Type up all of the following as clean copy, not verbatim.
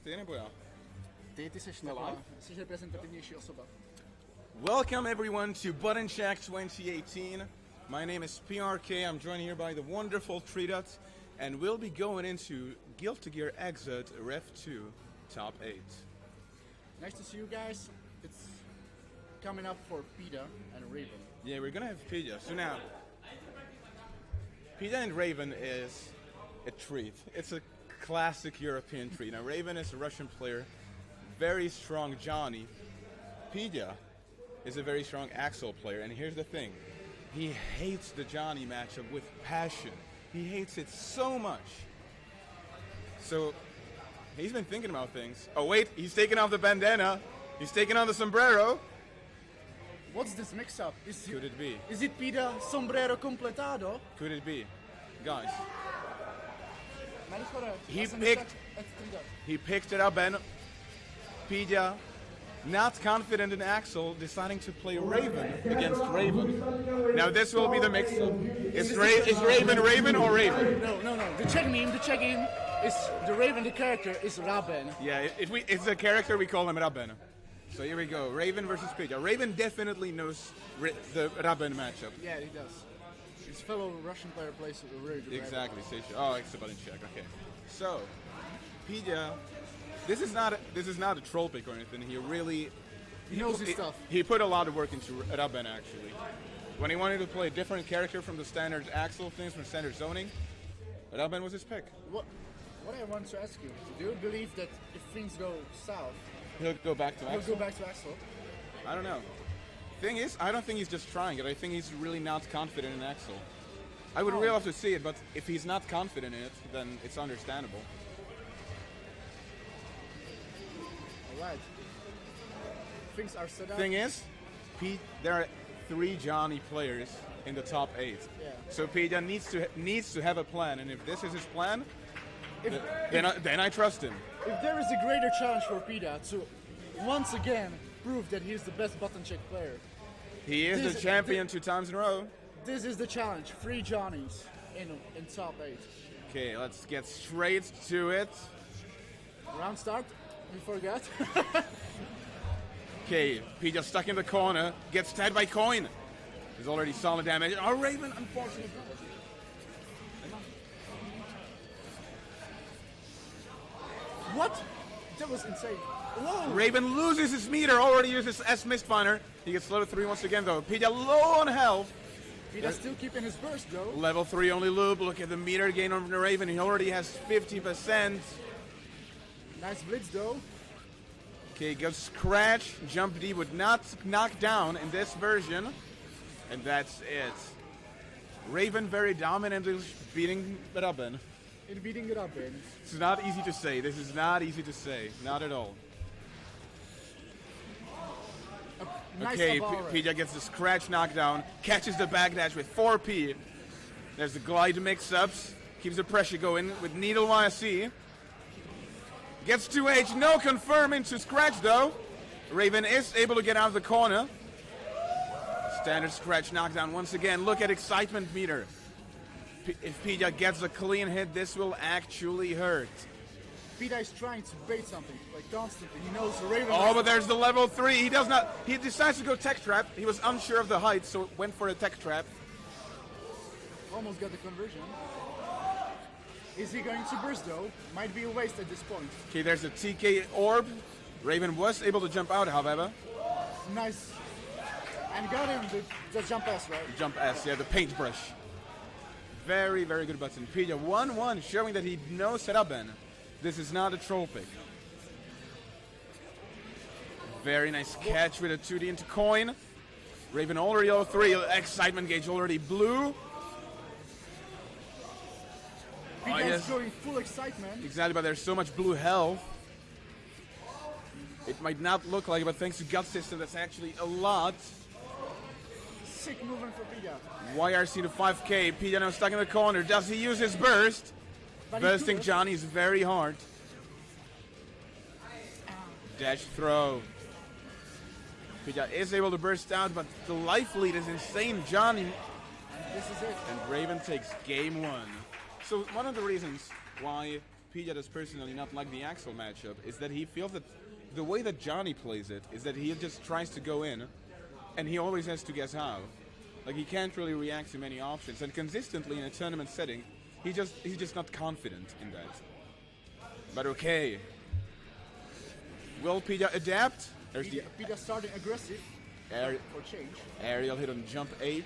ty nebo já? Ty seš taková, jsi reprezentativnější osoba. Welcome everyone to Button Shack 2018. My name is PRK. I'm joined here by the wonderful Treedots, and we'll be going into Guilty Gear Exit Rev2 Top 8. Nice to see you guys. It's coming up for Pida and Raven. Yeah, we're gonna have Pida. So now, Pida and Raven is a treat. It's a classic European treat. Now, Raven is a Russian player, very strong Johnny. Pida is a very strong Axel player, and here's the thing. He hates the Johnny matchup with passion. He hates it so much. So, he's been thinking about things. Oh wait, he's taking off the bandana. He's taking on the sombrero. What's this mix-up? Could it be? Is it Pida sombrero completado? Could it be? Guys, He picked it up, and Pida, not confident in Axel, deciding to play Raven against Raven. Now this will be the mix-up. Is Raven Raven or Raven? No. The check name is the Raven. The character is Raben. Yeah, it's a character, we call him Raben. So here we go, Raven versus Pida. Raven definitely knows the Raben matchup. Yeah, he does. His fellow Russian player plays a very good Exactly. Oh, it's a button check. Okay. So, Pida, this is not a troll pick or anything. He knows his stuff. He put a lot of work into Raben actually. When he wanted to play a different character from the standard Axel things, from standard zoning, Raben was his pick. What I want to ask you, do you believe that if things go south, he'll go back to Axel? I don't know. Thing is, I don't think he's just trying it. I think he's really not confident in Axel. I would really love to see it, but if he's not confident in it, then it's understandable. Alright. Things are set up. Thing is, there are 3 Johnny players in the top 8. Yeah. So Pida needs to have a plan, and if this is his plan, then I trust him. If there is a greater challenge for Pida to once again prove that he's the best button check player. He is the champion 2 times in a row. This is the challenge. 3 Johnnies in top 8. Okay, let's get straight to it. Round start. We forgot. Okay, Pida stuck in the corner. Gets tagged by Coin. There's already solid damage. Oh, Raven, unfortunately. What? That was insane. Whoa. Raven loses his meter, already uses S Mistfinder. He gets level 3 once again though. Pida low on health. Pida's still keeping his burst though. Level 3 only loop. Look at the meter gain on the Raven. He already has 50%. Nice blitz though. Okay, goes Scratch. Jump D would not knock down in this version. And that's it. Raven very dominantly beating Raben. Beating it up, man. It's not easy to say. This is not easy to say. Not at all. Nice okay, Pida gets the Scratch knockdown. Catches the backdash with 4P. There's the glide mix-ups. Keeps the pressure going with Needle YC. Gets 2H. No confirm into Scratch, though. Raven is able to get out of the corner. Standard Scratch knockdown once again. Look at excitement meter. If Pida gets a clean hit, this will actually hurt. Pida is trying to bait something, like constantly. He knows the Raven. Oh, but there's the level 3. He does not. He decides to go tech trap. He was unsure of the height, so went for a tech trap. Almost got the conversion. Is he going to burst though? Might be a waste at this point. Okay, there's a TK orb. Raven was able to jump out, however. Nice. And got him the jump S, right? Jump S, yeah, the paintbrush. Very, very good button. Pida 1-1, showing that he knows Raben. This is not a troll pick. Very nice catch with a 2D into Coin. Raven already level 3. Excitement gauge already blue. Pida is showing full excitement. Exactly, but there's so much blue health. It might not look like it, but thanks to Gut System, that's actually a lot. Sick movement for Pida. YRC to 5k. Pida now stuck in the corner. Does he use his burst? Bursting Johnny is very hard. Dash throw. Pida is able to burst out, but the life lead is insane. Johnny. And this is it. And Raven takes game 1. So one of the reasons why Pidgeot does personally not like the Axel matchup is that he feels that the way that Johnny plays it is that he just tries to go in, and he always has to guess how. Like, he can't really react to many options, and consistently in a tournament setting, he's just not confident in that. But okay. Will Pidgeot adapt? There's the Pidgeot starting aggressive for change. aerial hit on jump H.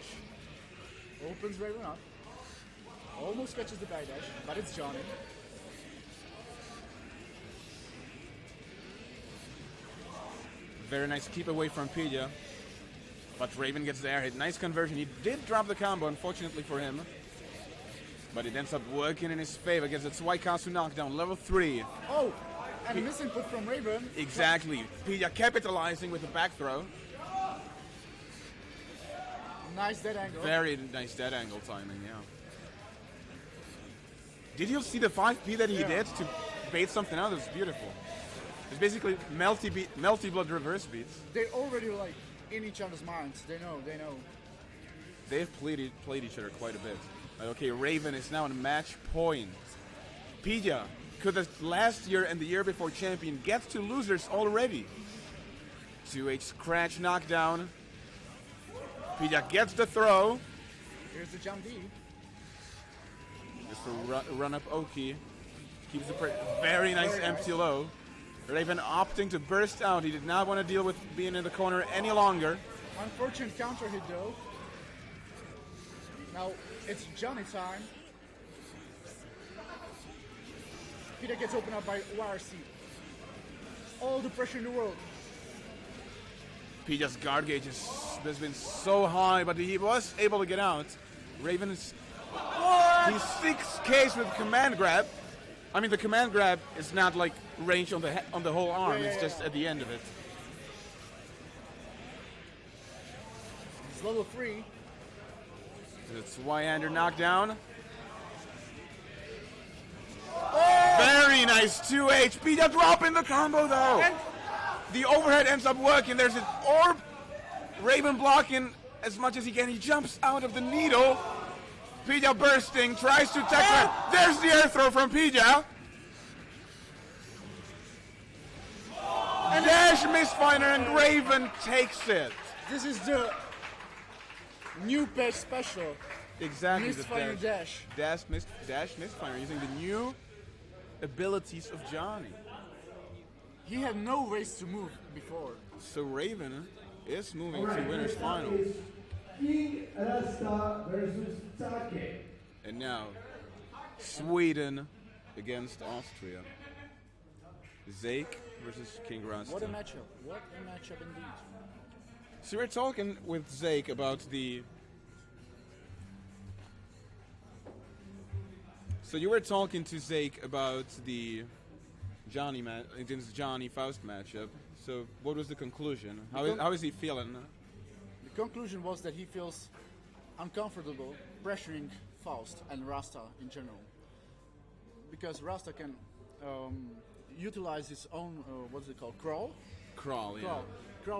Opens Raven up. Almost catches the back dash, but it's Johnny. Very nice keep away from Pidgeot. But Raven gets the air hit. Nice conversion. He did drop the combo, unfortunately for him. But it ends up working in his favor. Gets a Tsuwaikasu knockdown, level 3. Oh! And a misinput from Raven. Exactly. Pidgeot capitalizing with the back throw. Nice dead angle. Very nice dead angle timing, yeah. Did you see the 5P that he did to bait something out? It was beautiful. It's basically melty blood reverse beats. They're already like in each other's minds. They know. They've played each other quite a bit. Okay, Raven is now on match point. Pidgeot, could the last year and the year before champion get to losers already? 2H scratch knockdown. Pidgeot gets the throw. Here's the jump D. Just a run up Oki. Keeps the very nice empty low. Raven opting to burst out. He did not want to deal with being in the corner any longer. Unfortunate counter hit though. Now it's Johnny time. Pidgeot gets opened up by YRC. All the pressure in the world. Pidgeot's guard gauge has been so high, but he was able to get out. Raven is... He's 6Ks with command grab. I mean, the command grab is not like range on the whole arm. It's just at the end of it. It's level 3. It's Y-hander knockdown. Oh! Very nice 2H. Pidgeot dropping the combo though. And the overhead ends up working. There's an orb. Raven blocking as much as he can. He jumps out of the needle. Pidgeot bursting, tries to tackle. There's the air throw from Pidgeot. And dash misfire, and Raven takes it. This is the new patch special. Exactly. Misfire dash. Dash misfire using the new abilities of Johnny. He had no ways to move before. So Raven is moving to winners finals. King Rasta versus Take. And now, Sweden against Austria. Zake versus King Rasta. What a matchup. What a matchup indeed. So we're talking with Zake about the... So you were talking to Zake about the Johnny Faust matchup. So what was the conclusion? How is he feeling? The conclusion was that he feels uncomfortable pressuring Faust and Rasta in general, because Rasta can utilize his own what's it called, crawl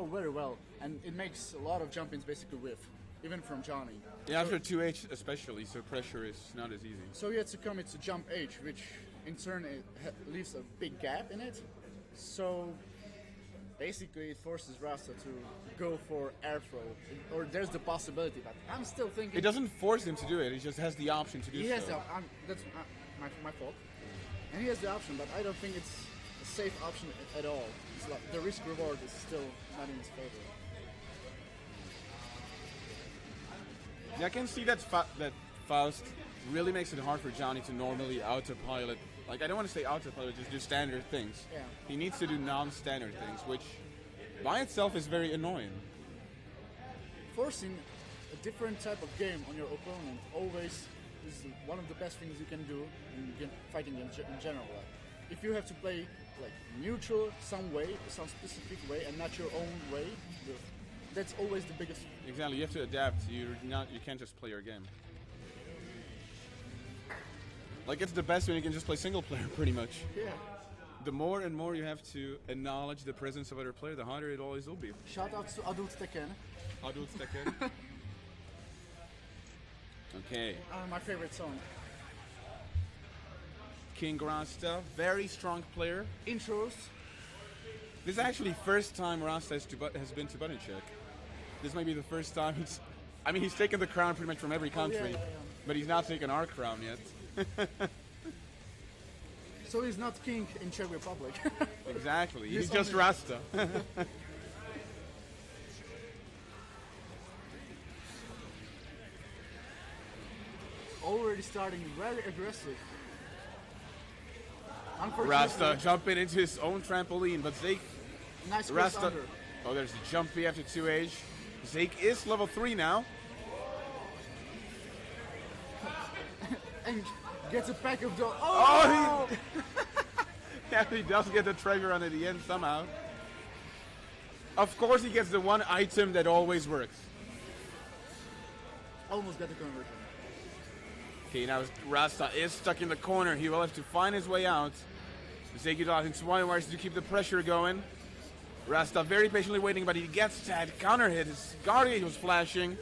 very well, and it makes a lot of jump-ins basically with, even from Johnny. Yeah, after 2H especially, so pressure is not as easy. So he had to commit to jump H, which in turn leaves a big gap in it. So basically, it forces Rasta to go for air throw, or there's the possibility, but I'm still thinking... It doesn't force him to do it, he just has the option to do so. He has the... that's my fault. And he has the option, but I don't think it's a safe option at all. It's like the risk-reward is still not in his favor. Yeah, I can see that Faust really makes it hard for Johnny to normally autopilot. Like, I don't want to say autopilot, just do standard things. Yeah. He needs to do non-standard things, which by itself is very annoying. Forcing a different type of game on your opponent always is one of the best things you can do in fighting in general. If you have to play like neutral some specific way and not your own way, that's always the biggest. Exactly, you have to adapt. You can't just play your game. Like, it's the best when you can just play single player, pretty much. Yeah. The more and more you have to acknowledge the presence of other player, the harder it always will be. Shout out to Adult Tekken. Adult Tekken. Okay. My favorite song. King Rasta, very strong player. Intros. This is actually first time Rasta has been to button check. This might be the first time he's taken the crown pretty much from every country, but he's not taken our crown yet. So he's not king in Czech Republic. Exactly, he's just Rasta. Already starting very aggressive. Rasta jumping into his own trampoline, but Zeke. Nice Rasta. under. Oh, there's the jumpy after 2H. Zeke is level 3 now. And gets a pack of dough. Oh! Yeah, he does get the trigger on at the end somehow. Of course, he gets the one item that always works. Almost got the conversion. Okay, now Rasta is stuck in the corner. He will have to find his way out. Zeke utilizing swine wires to keep the pressure going. Rasta very patiently waiting, but he gets that counter hit. His Guardian was flashing.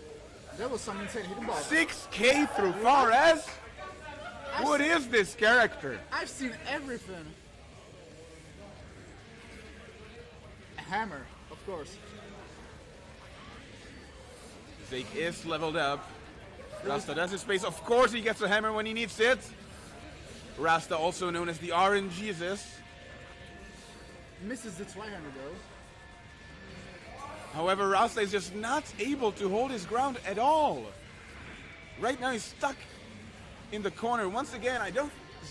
That was some insane hidden ball. 6K through Fares? What is this character? I've seen everything. A hammer, of course. Zeke is leveled up. Rasta does his space. Of course he gets a hammer when he needs it. Rasta, also known as the RNGesus. Misses the Zweihander though. However, Rasta is just not able to hold his ground at all. Right now he's stuck in the corner. Once again,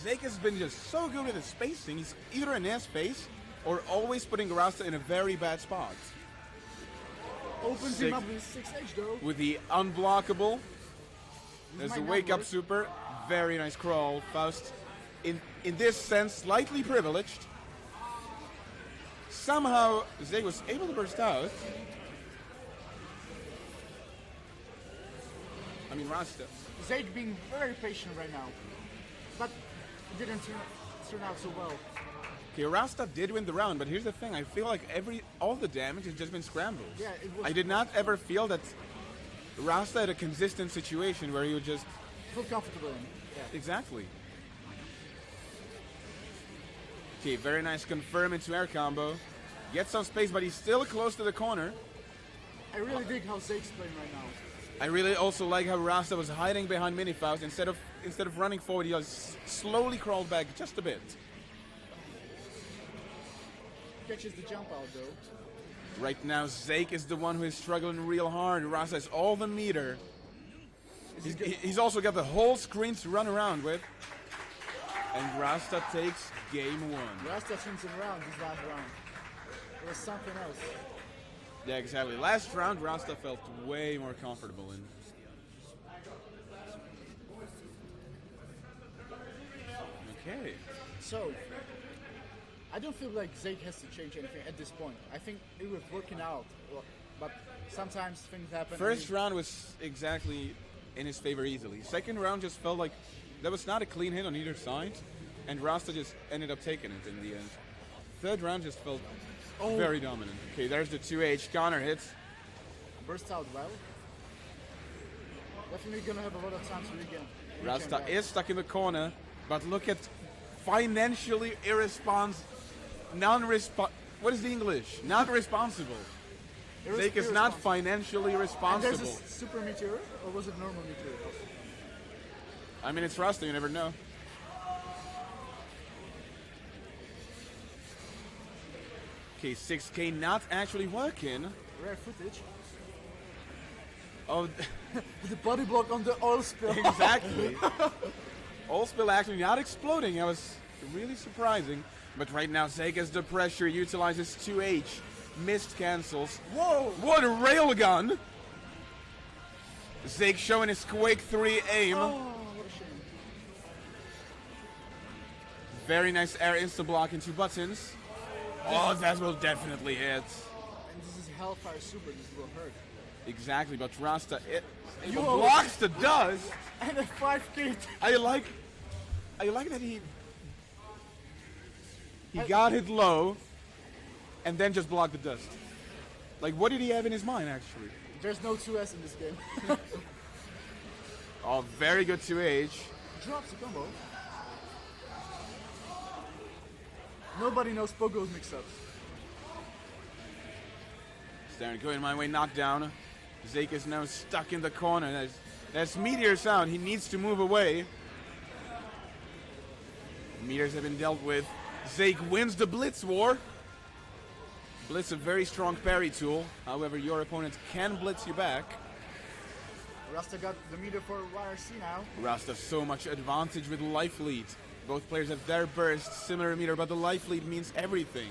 Zeke has been just so good with his spacing. He's either in his space or always putting Rasta in a very bad spot. Opens him up with 6H though. With the unblockable. There's the wake up super. Very nice crawl. Faust, in this sense, slightly privileged. Somehow, Zeke was able to burst out. I mean, Rasta. Zeke being very patient right now. But it didn't turn out so well. Okay, Rasta did win the round, but here's the thing. I feel like all the damage has just been scrambles. Yeah, it was. I did not ever feel that Rasta had a consistent situation where he would just... Feel comfortable in. Yeah. Exactly. Okay, very nice confirm into air combo. Gets some space, but he's still close to the corner. I really dig how Zeke's playing right now. I really also like how Rasta was hiding behind Mini Faust. Instead of running forward, he just slowly crawled back just a bit. Catches the jump out though. Right now, Zeke is the one who is struggling real hard. Rasta has all the meter. He's also got the whole screen to run around with. And Rasta takes game 1. Rasta turns him around this last round. It was something else. Yeah, exactly. Last round, Rasta felt way more comfortable in. Okay. So, I don't feel like Zeke has to change anything at this point. I think it was working out, but sometimes things happen. First round was exactly in his favor easily. Second round just felt like there was not a clean hit on either side, and Rasta just ended up taking it in the end. Third round just felt very dominant. Okay, there's the 2H counter hits. Burst out well. Definitely gonna have a lot of time to regain. Rasta is stuck in the corner, but look at financially what is the English? Not responsible. Zeke is not financially responsible. And there's a super meteor, or was it normal meteor? I mean, it's Rasta, you never know. Okay, 6K not actually working. Rare footage. Oh, the body block on the oil spill. Exactly. Oil spill actually not exploding. That was really surprising. But right now, Zeke has the pressure, utilizes 2H. Missed cancels. Whoa! What a railgun! Zeke showing his Quake 3 aim. Oh, what a shame. Very nice air insta-block into buttons. Oh, that will definitely hit. And this is Hellfire Super, this will hurt. Exactly, but Rasta blocks the dust. And a 5K. I like that he got hit low and then just blocked the dust. Like, what did he have in his mind, actually? There's no 2S in this game. Oh, very good 2H. Drops the combo. Nobody knows Pogo's mix-ups. Staring, going my way, knockdown. Zeke is now stuck in the corner. That's Meteor's out. He needs to move away. Meteors have been dealt with. Zeke wins the Blitz war. Blitz, a very strong parry tool. However, your opponent can blitz you back. Rasta got the meter for YRC now. Rasta so much advantage with life lead. Both players have their burst, similar meter, but the life lead means everything.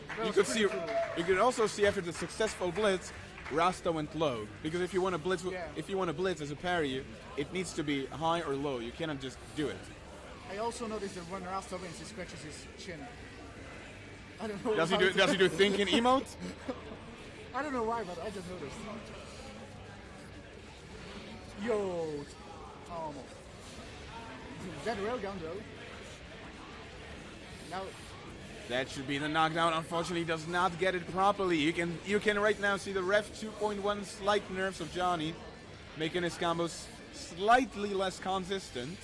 That You was could pretty see. cool. You could also see after the successful blitz, Rasta went low. Because if you want to blitz, Yeah. if you want to blitz as a parry, it needs to be high or low. You cannot just do it. I also noticed that when Rasta wins, he scratches his chin. I don't know. Does he how do? to- Does he do thinking emote? I don't know why, but I just noticed. Yo, almost. That railgun though. Now, That should be the knockdown. Unfortunately, he does not get it properly. You can right now see the Rev 2.1 slight nerfs of Johnny, making his combos slightly less consistent.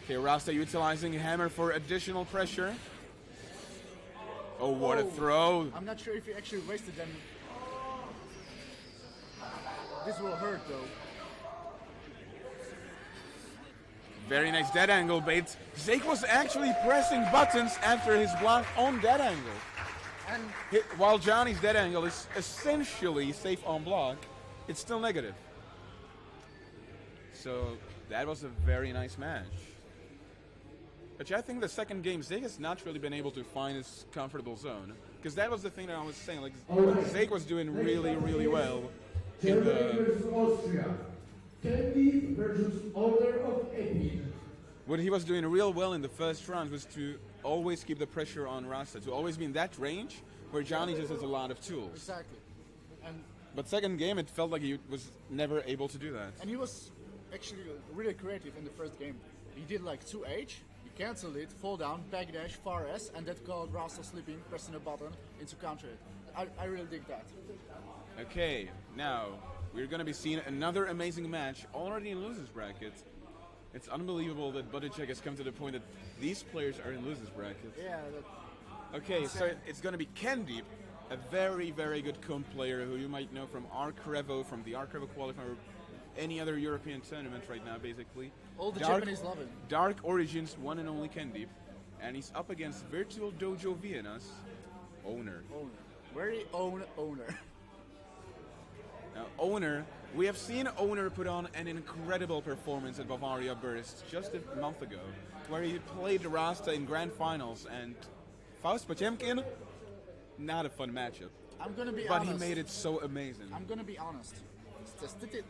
Okay, Rasta utilizing hammer for additional pressure. Oh, what a Oh. throw! I'm not sure if he actually wasted them. This will hurt though. Very nice dead angle bait. Zeke was actually pressing buttons after his block on dead angle. And While Johnny's dead angle is essentially safe on block, it's still negative. So that was a very nice match. But I think the second game, Zeke has not really been able to find his comfortable zone. Because that was the thing that I was saying, like, Zeke was doing really, really well in Germany the... versus Austria. Candy versus Owner of Epi. What he was doing real well in the first round was to always keep the pressure on Rasta, to always be in that range where Johnny just has a lot of tools. exactly. And But second game, it felt like he was never able to do that. he was actually really creative in the first game. He did like 2H, he cancelled it, fall down, backdash, far S, and that called Rasta sleeping, pressing a button into counter it. I really dig that. Okay, now we're going to be seeing another amazing match already in losers bracket. It's unbelievable that Buttigieg has come to the point that these players are in losers bracket. Yeah, that, Okay, so it's going to be Candy, a very, very good comp player who you might know from Rev2, from the Rev2 qualifier, or any other European tournament right now, basically. all the Japanese love him. Dark Origins, one and only Candy. And he's up against Virtual Dojo Vienna's owner. Owner. Very own owner. Now, Owner, we have seen Owner put on an incredible performance at Bavaria Burst just a month ago, where he played Rasta in grand finals, and Faust Potemkin, not a fun matchup. I'm gonna be But honest. he made it so amazing. I'm gonna be honest. Statistically,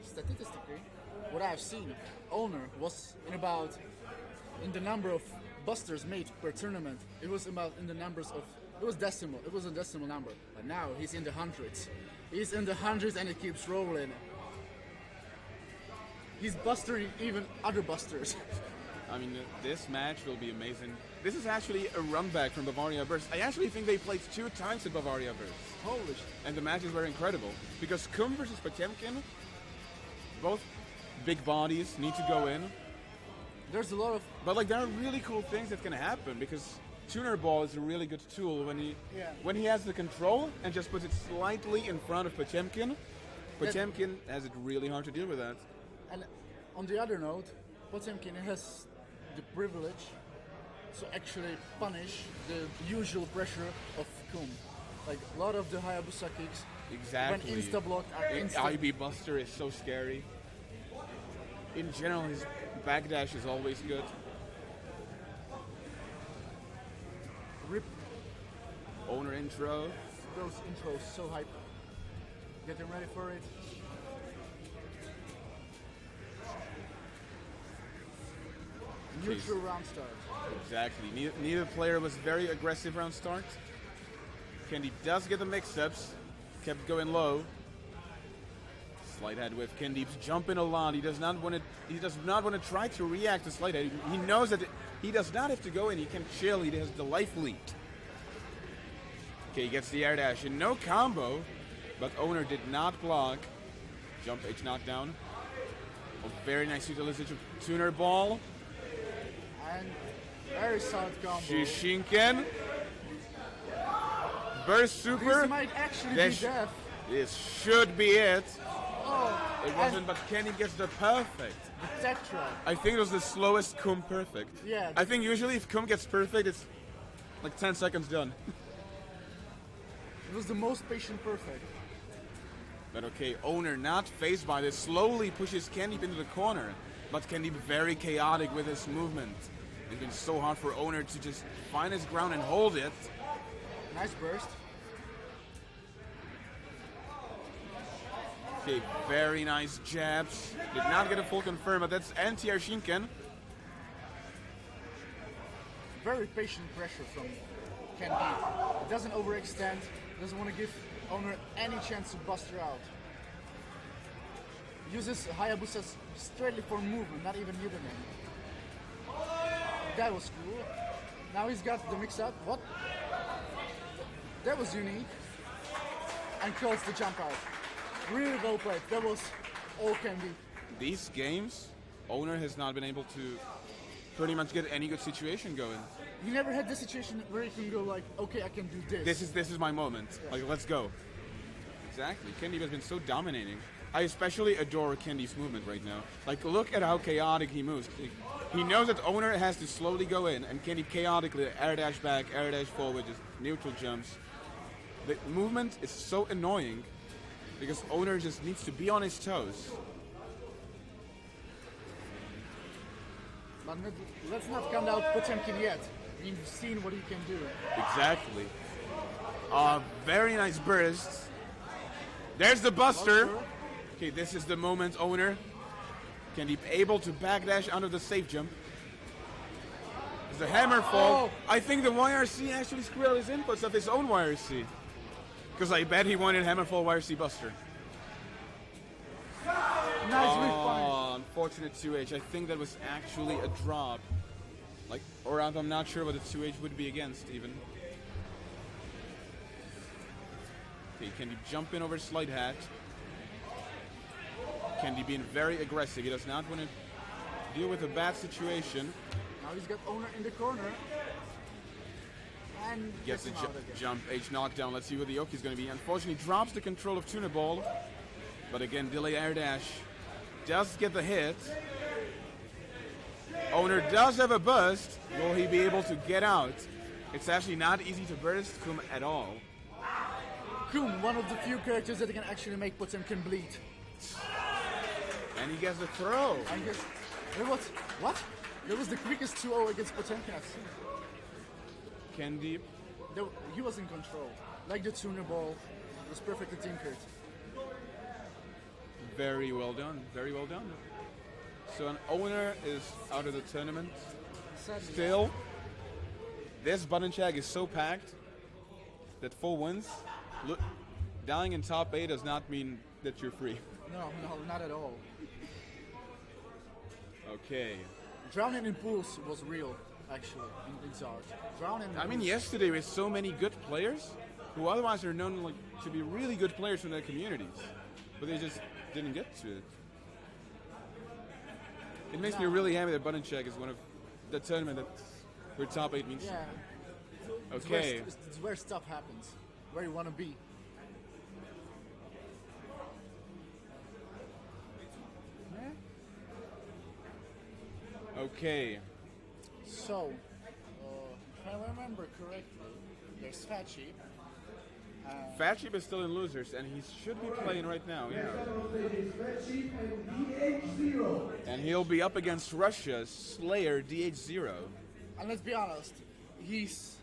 what I've seen, Owner was in the number of busters made per tournament. It was about in the numbers of. It was decimal. It was a decimal number. But now he's in the hundreds. He's in the hundreds and it keeps rolling. He's bustering even other busters. I mean, this match will be amazing. This is actually a run back from Bavaria Burst. I actually think they played 2 times at Bavaria Burst. Holy shit. And the matches were incredible. Because Kum versus Potemkin, both big bodies need to go in. There's a lot of. But like there are really cool things that can happen because Tuner Ball is a really good tool when he has the control and just puts it slightly in front of Potemkin. Potemkin has it really hard to deal with that. And on the other note, Potemkin has the privilege to actually punish the usual pressure of Kum. Like a lot of the Hayabusa kicks, Exactly. when insta-block are insta. IB Buster is so scary. In general, his backdash is always good. Rip Owner intro. those intros so hype. Getting ready for it. Neutral round start. Exactly. Neither player was very aggressive round start. Candy does get the mix-ups. Kept going low. Slight head with Candy's jumping a lot. He does not want to try to react to slight head. He knows that he does not have to go in. He can chill. He has the life lead. Okay, he gets the air dash and no combo, but Owner did not block. Jump H knockdown. A very nice utilization of Tuner Ball. And Very solid combo. Shishinken. Burst super. This might actually This be death. This should be it. Oh, It wasn't, but Kenny gets the perfect. the tech trap. I think it was the slowest Kum perfect. Yeah. I think usually if Kum gets perfect, it's like 10 seconds done. It was the most patient perfect. But okay, Owner not phased by this, slowly pushes Candyp into the corner. But Candyp very chaotic with his movement. It's been so hard for Owner to just find his ground and hold it. Nice burst. Okay, very nice jabs. Did not get a full confirm, but that's anti-air Shinken. Very patient pressure from Candy. It doesn't overextend. Doesn't want to give Owner any chance to bust her out. Uses Hayabusa straightly for movement, not even hitting him. That was cool. Now he's got the mix up. What? That was unique. And calls the jump out. Really well played. That was all Candy. These games, Owner has not been able to pretty much get any good situation going. He never had this situation where he can go like, okay, I can do this. This is my moment. Yeah. Like, let's go. Exactly. Candy has been so dominating. I especially adore Candy's movement right now. Like, look at how chaotic he moves. He knows that Owner has to slowly go in, and Candy chaotically air dash back, air dash forward, just neutral jumps. The movement is so annoying because Owner just needs to be on his toes. But let's not count out Potemkin yet. We've seen what he can do. Exactly. Very nice burst. There's the Buster. Okay, this is the moment, Owner. Can he be able to backdash out of the safe jump? It's a hammer fall. Oh. I think the YRC actually screwed out his inputs of his own YRC. Because I bet he wanted hammer fall YRC Buster. Nice weak punish. Oh, unfortunate 2H. I think that was actually a drop. Like, or I'm not sure what the 2H would be against even. Okay, can he jump in over slide hat? Candy being very aggressive. He does not want to deal with a bad situation. Now he's got Owner in the corner. And Gets the him out again. jump H knockdown. Let's see what the Yoki is going to be. Unfortunately, drops the control of Tuna Ball. But again, delay air dash. Does get the hit. Owner does have a burst. Will he be able to get out? It's actually not easy to burst Kum at all. Kum, one of the few characters that can actually make Potemkin bleed. And he gets the throw. And guess, what? That was the quickest 2-0 against Potemkin I've seen. Candy. He was in control. Like the tuner ball. It was perfectly tinkered. Very well done. Very well done. So an Owner is out of the tournament. Sadly, Still, this button check is so packed that full wins. Look, dying in top 8 does not mean that you're free. No, not at all. Okay. Drowning in pools was real, actually, in Zard. Drowning in I mean, pools. yesterday with so many good players who otherwise are known like to be really good players from their communities, but they just didn't get to it. It makes me really happy that button check is one of the tournament that where top 8 means. Yeah. Okay. It's where stuff happens. Where you want to be. Okay. So, if I remember correctly, there's Fat Sheep. Fat Sheep is still in losers, and he should be playing right now. Yeah. And he'll be up against Russia's Slayer DH0. And let's be honest, he's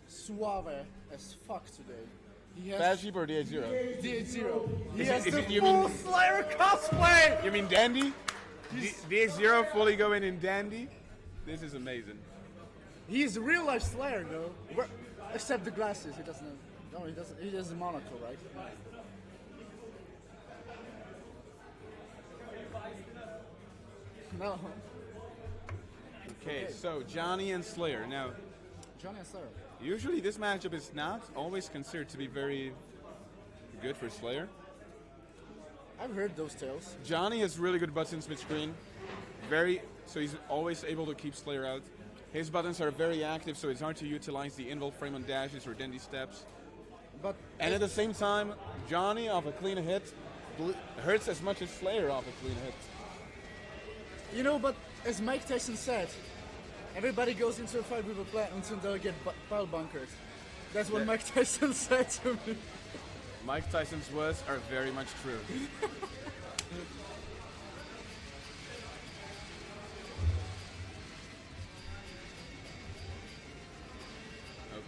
suave as fuck today. He has Fat Sheep or DH0? DH0. He Is has it- the you full mean- Slayer cosplay! You mean Dandy? DH0 fully going in Dandy? This is amazing. He's a real life Slayer though. Except the glasses, he doesn't have. No, he doesn't. He has a monocle, right? No. Okay, so Johnny and Slayer. Now, Johnny and Slayer. usually this matchup is not always considered to be very good for Slayer. I've heard those tales. Johnny has really good butts in mid screen. So he's always able to keep Slayer out. His buttons are very active, so it's hard to utilize the invul frame on dashes or dandy steps. But And at the same time, Johnny off a clean hit hurts as much as Slayer off a clean hit. you know, but as Mike Tyson said, everybody goes into a fight with a plan until they get pile bunkered. That's what Yeah. Mike Tyson said to me. Mike Tyson's words are very much true.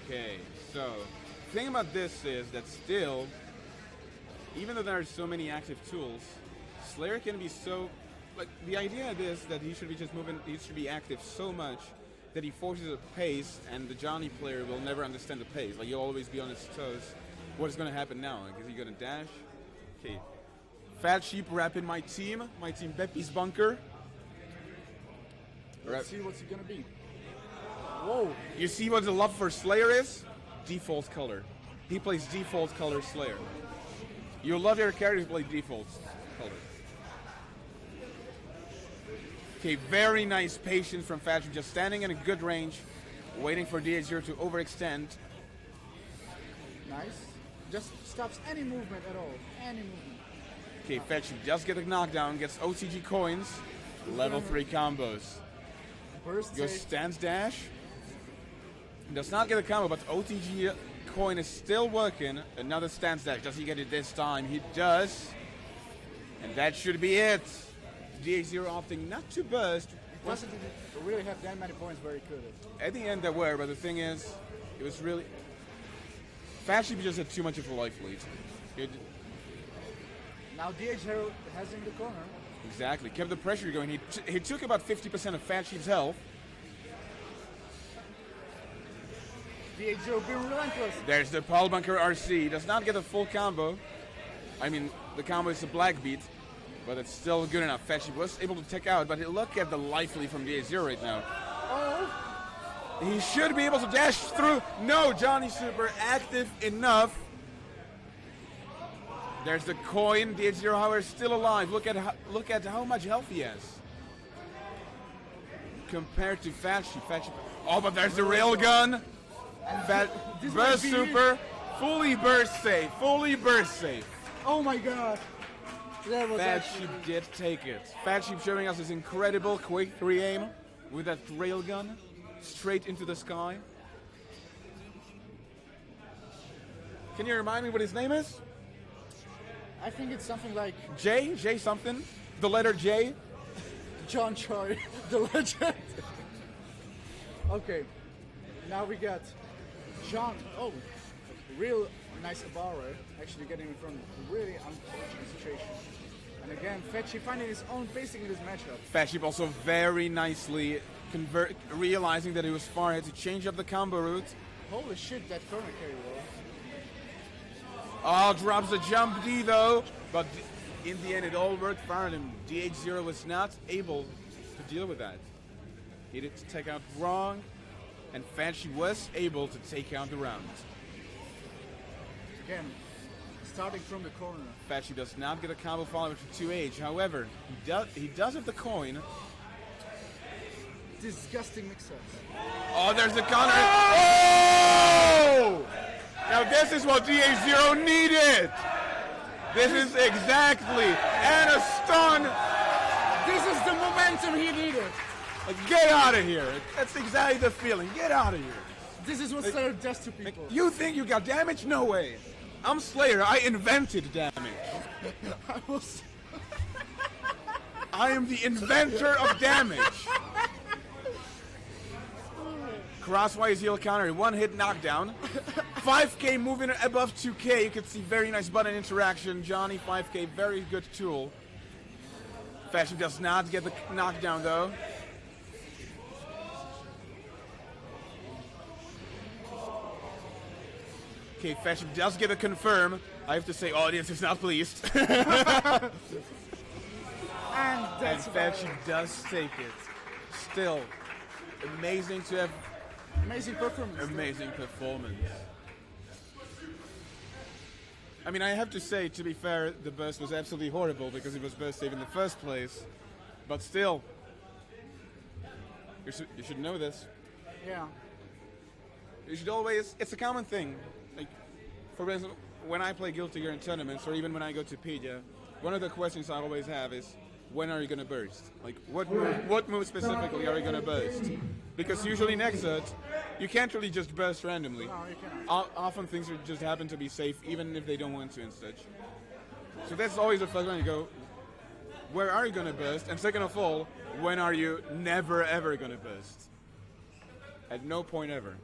Okay, so the thing about this is that still, even though there are so many active tools, Slayer can be so, like, the idea is that he should be just moving, he should be active so much that he forces a pace, and the Johnny player will never understand the pace. Like, he'll always be on his toes. What is going to happen now? Like, is he going to dash? Okay. Fat Sheep wrapping my team Beppy's bunker. Let's see what's it gonna be. Whoa. You see what the love for Slayer is? Default color. He plays default color Slayer. You love your character to play default color. Okay, very nice patience from Fat Sheep, just standing in a good range, waiting for DH0 to overextend. Nice. Just stops any movement at all. Any movement. Okay, Fat Sheep does get a knockdown, gets OTG coins, level 3 combos. Burst Goes save. stance dash. Does not get a combo, but OTG coin is still working. Another stance dash. Does he get it this time? He does. And that should be it. DH0 opting not to burst. Doesn't really have that many points where he could have. At the end there were, but the thing is, it was really... Fat Sheep just had too much of a life lead. Now DH0 has in the corner. Exactly. Kept the pressure going. He took about 50% of Fat Sheep's health. DH0 being relentless. There's the Paul Bunker RC. Does not get a full combo. I mean, the combo is a black beat, but it's still good enough. Fat Sheep was able to take out, but look at the life lead from DH0 right now. Oh. He should be able to dash through. No, Johnny Super active enough. There's the coin. DH0, however, is still alive. Look at how much health he has compared to Fat Sheep. Oh, but there's the railgun. Fat burst super, fully burst safe. Oh my god. That was Fat actually... Sheep did take it. Fat Sheep showing us his incredible quick 3-aim with that railgun straight into the sky. Can you remind me what his name is? I think it's something like J something? The letter J? John Choi, the legend. Okay, now we got John. Oh, real nice Ibarra, actually getting in front of a really unfortunate situation. And again, Fat Sheep finding his own pacing in this matchup. Fat Sheep also very nicely realizing that he was far ahead to change up the combo route. Holy shit, that corner carry roll. Oh, drops the jump D though, but in the end it all worked for him. DH0 was not able to deal with that. He did take out wrong, and Fat Sheep was able to take out the round. Again, starting from the corner. Fat Sheep does not get a combo follower for 2H. However, he does have the coin. Disgusting mix-ups. Oh, there's the counter. Oh! Now this is what DH0 needed. This is exactly, and a stun. This is the momentum he needed. Like, get out of here. That's exactly the feeling. Get out of here. This is what Slayer does to Like, people. you think you got damage? No way. I'm Slayer. I invented damage. I am the inventor of damage. Crosswise heel counter, one hit knockdown. 5K moving above 2K. You can see very nice button interaction. Johnny 5K, very good tool. Fat Sheep does not get the knockdown though. Okay, Fat Sheep does get a confirm. I have to say, audience is not pleased. And And that's Fat Sheep does take it. Still, amazing to have amazing performance. amazing performance. I mean, I have to say, to be fair, the burst was absolutely horrible because it was burst save in the first place. But still, you should know this. Yeah. You should always, it's a common thing. Like, for example, when I play Guilty Gear in tournaments, or even when I go to Pedia, one of the questions I always have is, when are you going to burst? Like, what move specifically are you going to burst? Because usually Nexus, you can't really just burst randomly. No, you cannot. Often things just happen to be safe, even if they don't want to and such. So that's always the first one. You go, where are you going to burst? And second of all, when are you never ever going to burst? At no point ever.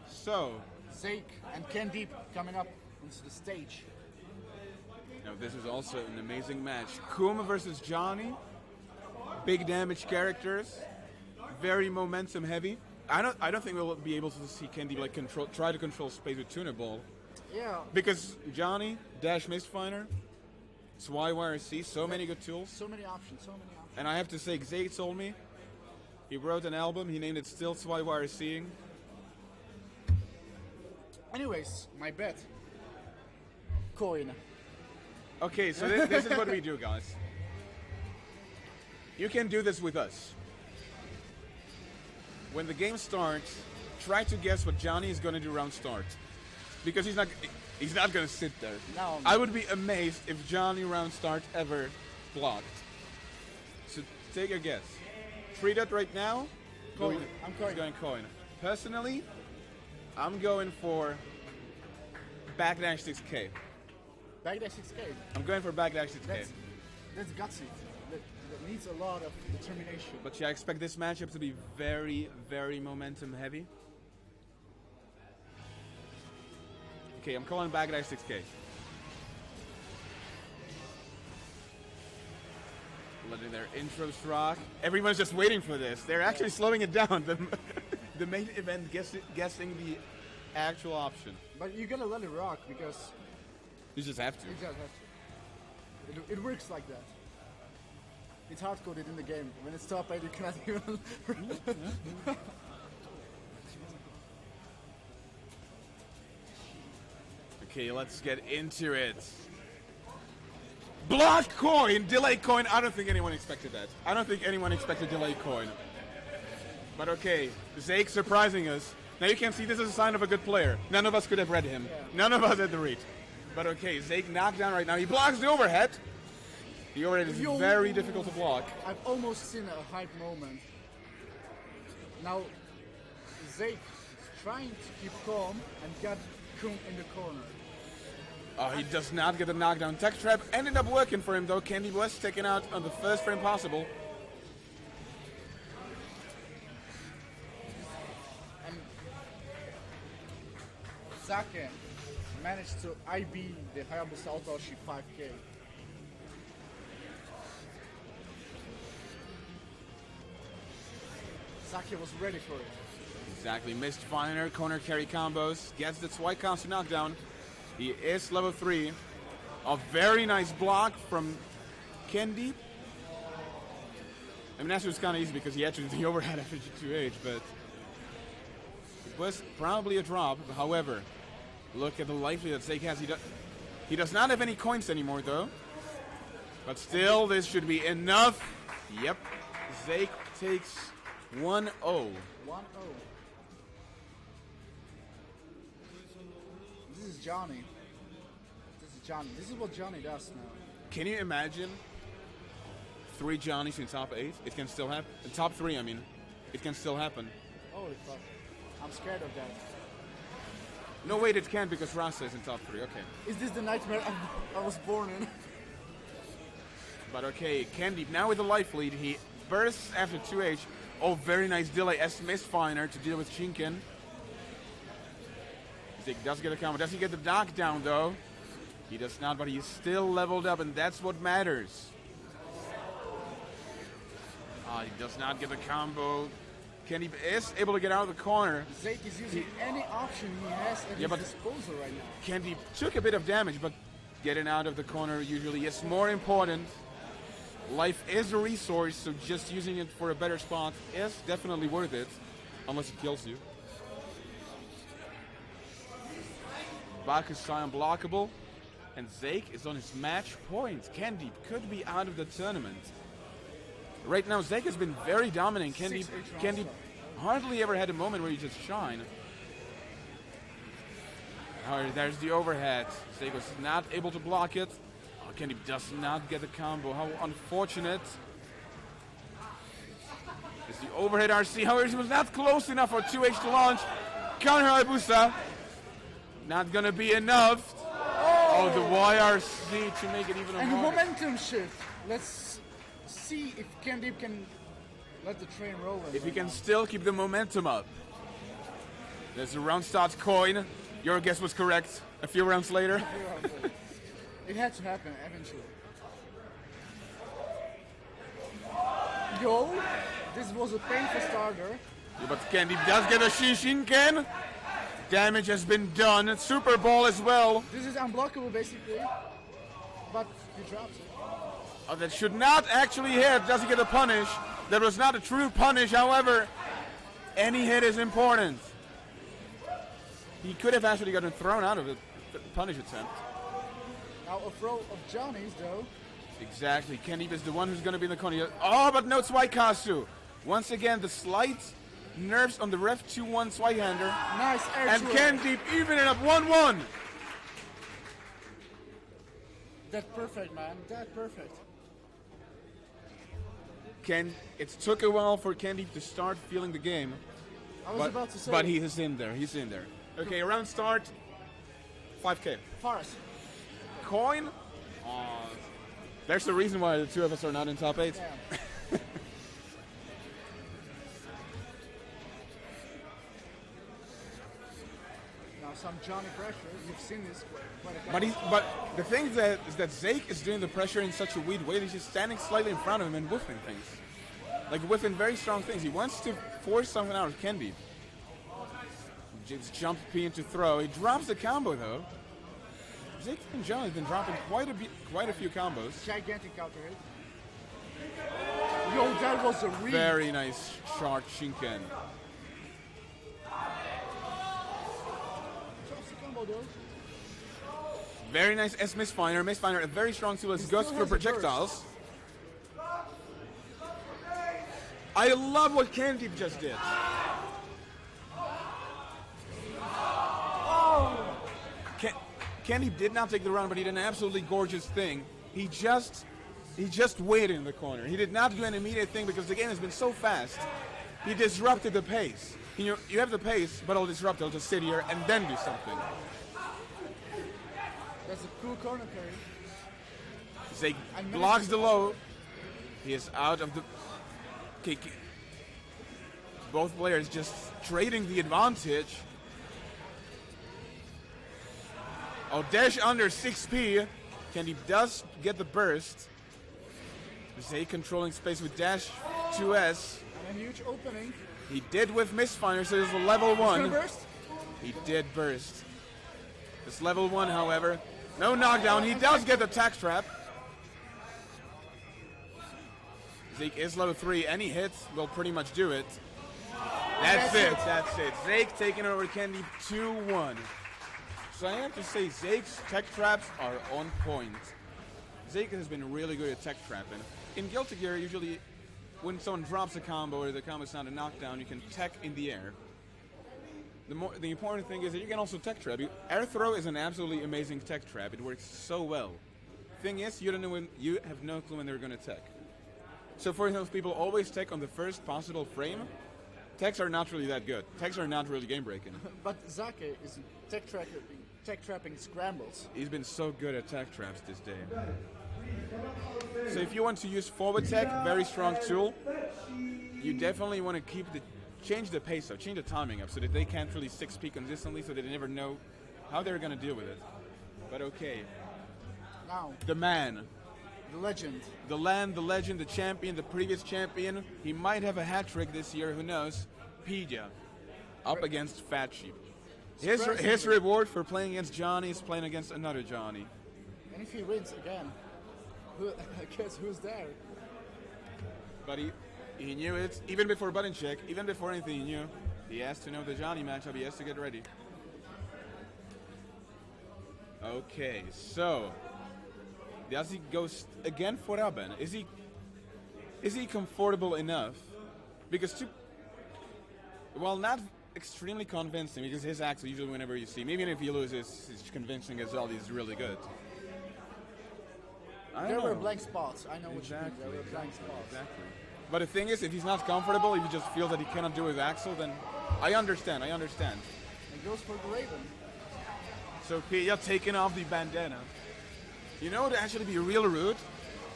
So, Zeke and Ken Deep coming up onto the stage. now this is also an amazing match. Kuma versus Johnny. Big damage characters. Very momentum heavy. I don't think we'll be able to see Ken Deep like try to control space with Tuna Ball. Yeah. Because Johnny, Dash Mistfinder, YYRC, so many good tools. So many options, so many options. And I have to say, Zay told me, he wrote an album, he named it Still YYRCing. Anyways, my bet. Coin. Okay, so this is what we do, guys. You can do this with us. When the game starts, try to guess what Johnny is going to do round start. Because he's not going to sit there. No. I would be amazed if Johnny round start ever blocked. So take a guess. Treat it right now. Coin. I'm He's going coin. Personally, I'm going for backdash 6K. Backdash 6K. I'm going for backdash 6K. That's gutsy. That needs a lot of determination. But yeah, I expect this matchup to be very, very momentum heavy. Okay, I'm calling backdash 6K. Letting their intros rock. Everyone's just waiting for this. They're actually slowing it down. The main event guessing the actual option. But you're gonna let it rock because You just have to. you just have to. It works like that. It's hard-coded in the game. When it's top 8, you cannot even... Okay, let's get into it. Block coin, delay coin. I don't think anyone expected that. I don't think anyone expected delay coin. But okay, Zake surprising us. Now you can see this is a sign of a good player. None of us could have read him. None of us had the read. But okay, Zake knocked down right now. He blocks the overhead. The overhead is very difficult to block. I've almost seen a hype moment. Now, Zake is trying to keep calm and got Kung in the corner. Oh, he does not get the knockdown. Tech trap ended up working for him though. Candy was taken out on the first frame possible. And Sake managed to IB the Hayabusa Autoshi 5K. Sake was ready for it. Exactly. Missed Finer, corner carry combos. Gets the Swipe counter knockdown. He is level 3. A very nice block from Kendi. I mean, that was kind of easy because he actually did the overhead after G2H, but it was probably a drop. However, look at the livelihood that Zake has. He does not have any coins anymore, though. But still, this should be enough. Yep. Zake takes 1-0. 1-0. This is Johnny. This is what Johnny does now. Can you imagine 3 Johnnies in top 8? It can still happen. In top 3, I mean. It can still happen. Holy fuck. I'm scared of that. No, wait, it can't because Rasa is in top 3. Okay. Is this the nightmare I was born in? But okay, Candy now with the life lead. He bursts after 2H. Oh, very nice delay as Mistfinder to deal with Shinken. Zeke does get a combo. Does he get the knockdown though? He does not, but he's still leveled up, and that's what matters. He does not get the combo. Candy is able to get out of the corner. Zeke is using any option he has at his disposal right now. Candy took a bit of damage, but getting out of the corner usually is more important. Life is a resource, so just using it for a better spot is definitely worth it, unless it kills you. Bakusai unblockable, and Zake is on his match point. Candy could be out of the tournament. Right now, Zake has been very dominant. Candy hardly ever had a moment where you just shine. Oh, there's the overhead. Zeke was not able to block it. Oh, Candy does not get the combo. How unfortunate. It's the overhead RC. However, he was not close enough for 2H to launch. Counter Hayabusa. Not gonna be enough. Oh, the YRC to make it even And harder. momentum shift. Let's see if Candy can let the train roll. If he can still keep the momentum up. There's a round start coin. Your guess was correct. A few rounds later. It had to happen eventually. Yo, this was a painful starter. Yeah, but Candy does get a Shishinken. Damage has been done. Super Ball as well. This is unblockable basically, but he drops it. Oh, that should not actually hit. Does he get a punish? That was not a true punish. However, any hit is important. He could have actually gotten thrown out of the punish attempt. Now a throw of Johnny's though. Exactly. Candy is the one who's going to be in the corner. Oh, but no Tsuikasu. Once again, the slight nerfs on the Rev2 1 Zweihander. Nice air And to Candy even it up 1-1. That's perfect, man. That's perfect. It took a while for Candy to start feeling the game. I was about to say. But he is in there. He's in there. Okay, round start. 5K. Forest. Coin. There's the reason why the two of us are not in top 8. Yeah. Now some Johnny pressure. You've seen this quite a couple. But the thing is that Zeke is doing the pressure in such a weird way that he's just standing slightly in front of him and whiffing things. Like whiffing very strong things. He wants to force something out of Candy. Just jump P into throw. He drops the combo though. Zeke and Johnny have been dropping quite a few combos. Gigantic counter hit. Yo, that was a read. Very nice short Shinken. Drops the combo though. Very nice S Mistfiner. Mistfiner, a very strong tool as ghost still for has a burst. projectiles. I love what Candy just did. Candy did not take the run, but he did an absolutely gorgeous thing. He just waited in the corner. He did not do an immediate thing because the game has been so fast. He disrupted the pace. You have the pace, but I'll disrupt it. I'll just sit here and then do something. That's a cool corner carry. Zeke blocks the low. He is out of the kick. Both players just trading the advantage. Oh, dash under 6P. Candy does get the burst. Zeke controlling space with dash 2S. And a huge opening. He did with Mistfiner, so it's a level 1. Burst. He did burst. It's level 1, however. No knockdown. He does get the tax trap. Zeke is level 3. Any hit will pretty much do it. That's it. Zeke taking over Candy 2-1. So I have to say, Zeke's tech traps are on point. Zeke has been really good at tech trapping. In Guilty Gear, usually when someone drops a combo or the combo is not a knockdown, you can tech in the air. The important thing is that you can also tech trap. Air throw is an absolutely amazing tech trap. It works so well. Thing is, you have no clue when they're going to tech. So for those people always tech on the first possible frame, techs are not really that good. Techs are not really game breaking. But Zake is tech trapping scrambles. He's been so good at tech traps this day. So if you want to use forward tech, very strong tool, you definitely want to change the pace up, change the timing up so that they can't really 6P consistently, so that they never know how they're going to deal with it. But okay. Now, The man. the legend. The land, the legend, the champion, the previous champion. He might have a hat trick this year, who knows? Pedia. Up against Fat Sheep. His reward for playing against Johnny is playing against another Johnny. And if he wins again, guess who's there? But he knew it, even before button check, even before anything he knew. He has to know the Johnny matchup, he has to get ready. Okay, so does he go again for Raben? Is he comfortable enough? Because Well, not extremely convincing because his Axel usually whenever you see him, even if he loses, he's convincing as well. He's really good. There were blank spots. I know what you mean. There were blank spots. Exactly. But the thing is, if he's not comfortable, if he just feels that he cannot do with Axel, then I understand. It goes for the Raven. So Pia taking off the bandana. You know, it would actually be real rude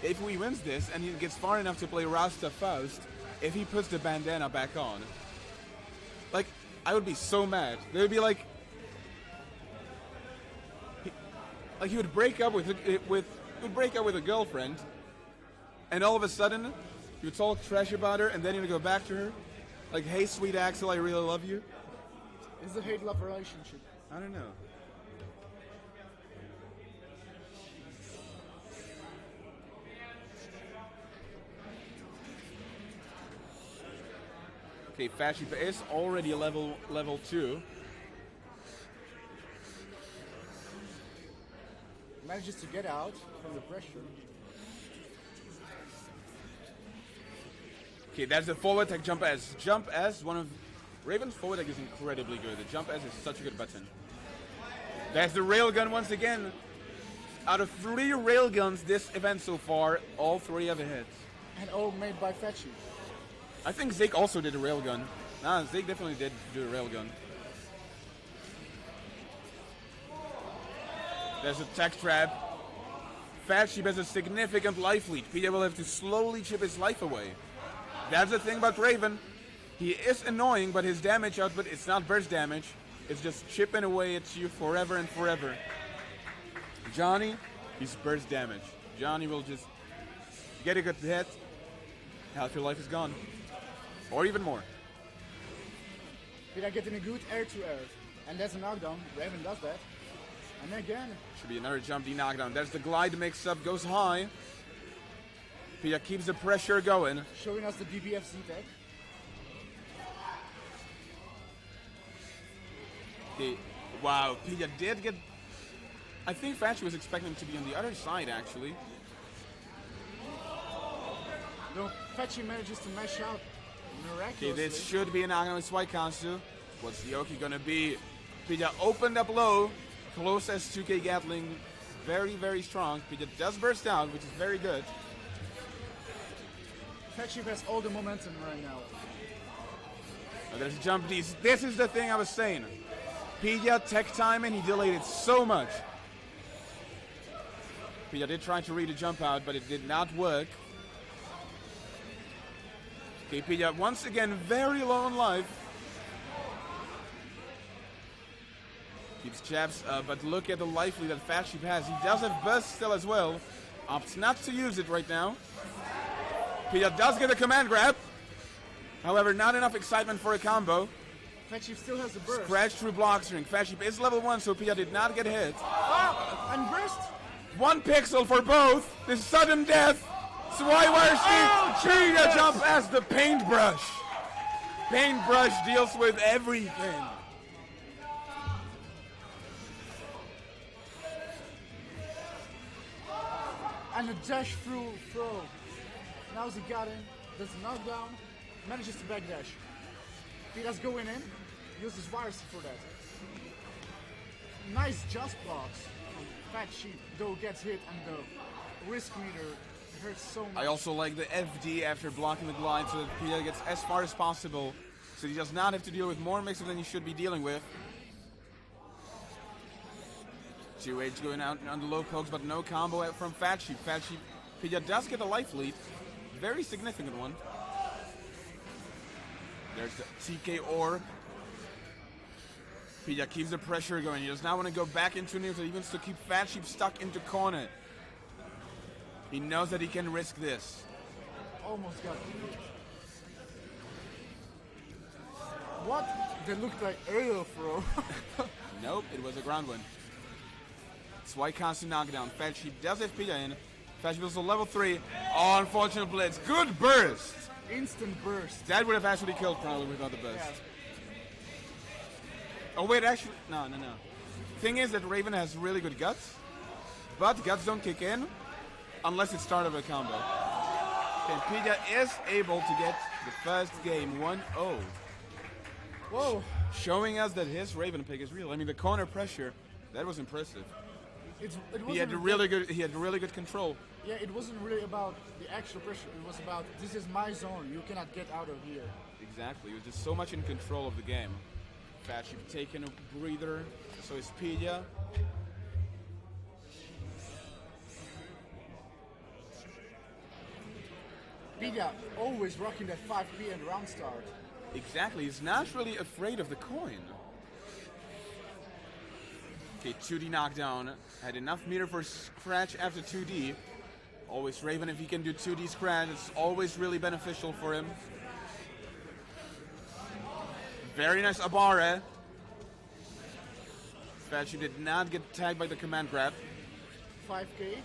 if he wins this and he gets far enough to play Rasta Faust, if he puts the bandana back on. Like, I would be so mad. They would be like he would break up with a girlfriend, and all of a sudden, you would talk trash about her, and then you would go back to her, like, "Hey, sweet Axel, I really love you." It's a hate-love relationship. I don't know. Okay, Fashipa is already level 2. Manages to get out from the pressure. Okay, that's the forward attack jump S. Jump S, one of Raven's forward attack is incredibly good. The jump S is such a good button. There's the railgun once again. Out of 3 railguns this event so far, all 3 have a hit. And all made by Fetchy. I think Zeke also did a railgun. Nah, Zeke definitely did do a railgun. There's a tech trap. Fat Sheep has a significant life lead. Peter will have to slowly chip his life away. That's the thing about Raven. He is annoying, but his damage output, it's not burst damage. It's just chipping away at you forever and forever. Johnny, he's burst damage. Johnny will just get a good hit. Half your life is gone. Or even more. Peter getting a good air-to-air. And that's a knockdown. Raven does that. And again. Should be another jump D knockdown. There's the glide mix-up, goes high. Peter keeps the pressure going. Showing us the DBFZ tech. Okay. Wow, Peter did get... I think Fatchy was expecting him to be on the other side, actually. No, Fetchy manages to mesh out miraculously. Okay, this should be an knockdown with Swaikatsu. What's the Oki gonna be? Peter opened up low. Close as 2K Gatling. Very, very strong. Peter does burst out, which is very good. Fetchy has all the momentum right now. Oh, there's a jump D. This is the thing I was saying. Peter tech time and he delayed it so much. Peter did try to read a jump out, but it did not work. Okay, Peter once again very low on life. Keeps jabs, but look at the life lead that Fat Sheep has. He does have burst still as well. Opts not to use it right now. Peter does get a command grab. However, not enough excitement for a combo. Fat Sheep still has the burst. Scratch through block string. Fat Sheep is level 1, so Peter did not get hit. Oh, and burst. 1 pixel for both. This sudden death. Swiwerski. Peter jump as the paintbrush. Paintbrush deals with everything. And a dash through throw. Now he got him. Does a knockdown. Manages to backdash. Peter's going in. Uses wires for that. Nice just blocks from Fat Sheep. Though gets hit and the risk meter hurts so much. I also like the FD after blocking the glide so that Peter gets as far as possible. So he does not have to deal with more mixer than he should be dealing with. 2H going out on the low pokes, but no combo out from Fat Sheep. Fat Sheep, Peter does get a life lead. Very significant one. There's the TK orb. Peter keeps the pressure going. He does not want to go back into neutral. He wants to keep Fat Sheep stuck into corner. He knows that he can risk this. Almost got it. What? That looked like aerial throw. Nope, it was a ground one. Swaikatsu knockdown. Fat Sheep does have Peter in. Fat Sheep is a level 3. Oh, unfortunate blitz. Good burst. Instant burst. That would have actually killed probably without the burst. Yeah. Oh wait, actually, no. Thing is that Raven has really good guts, but guts don't kick in unless it's start of a combo. And Peter is able to get the first game 1-0. Whoa! Showing us that his Raven pick is real. I mean, the corner pressure, that was impressive. It He had really good control. Yeah, it wasn't really about the actual pressure. It was about, this is my zone. You cannot get out of here. Exactly. He was just so much in control of the game. Fatship taking a breather. So is Pedia. Pedia always rocking that 5 p.m. round start. Exactly. He's naturally afraid of the coin. Okay, 2D knockdown. Had enough meter for scratch after 2D. Always Raven, if he can do 2D scratch, it's always really beneficial for him. Very nice Abare. Fatship did not get tagged by the command grab. 5K.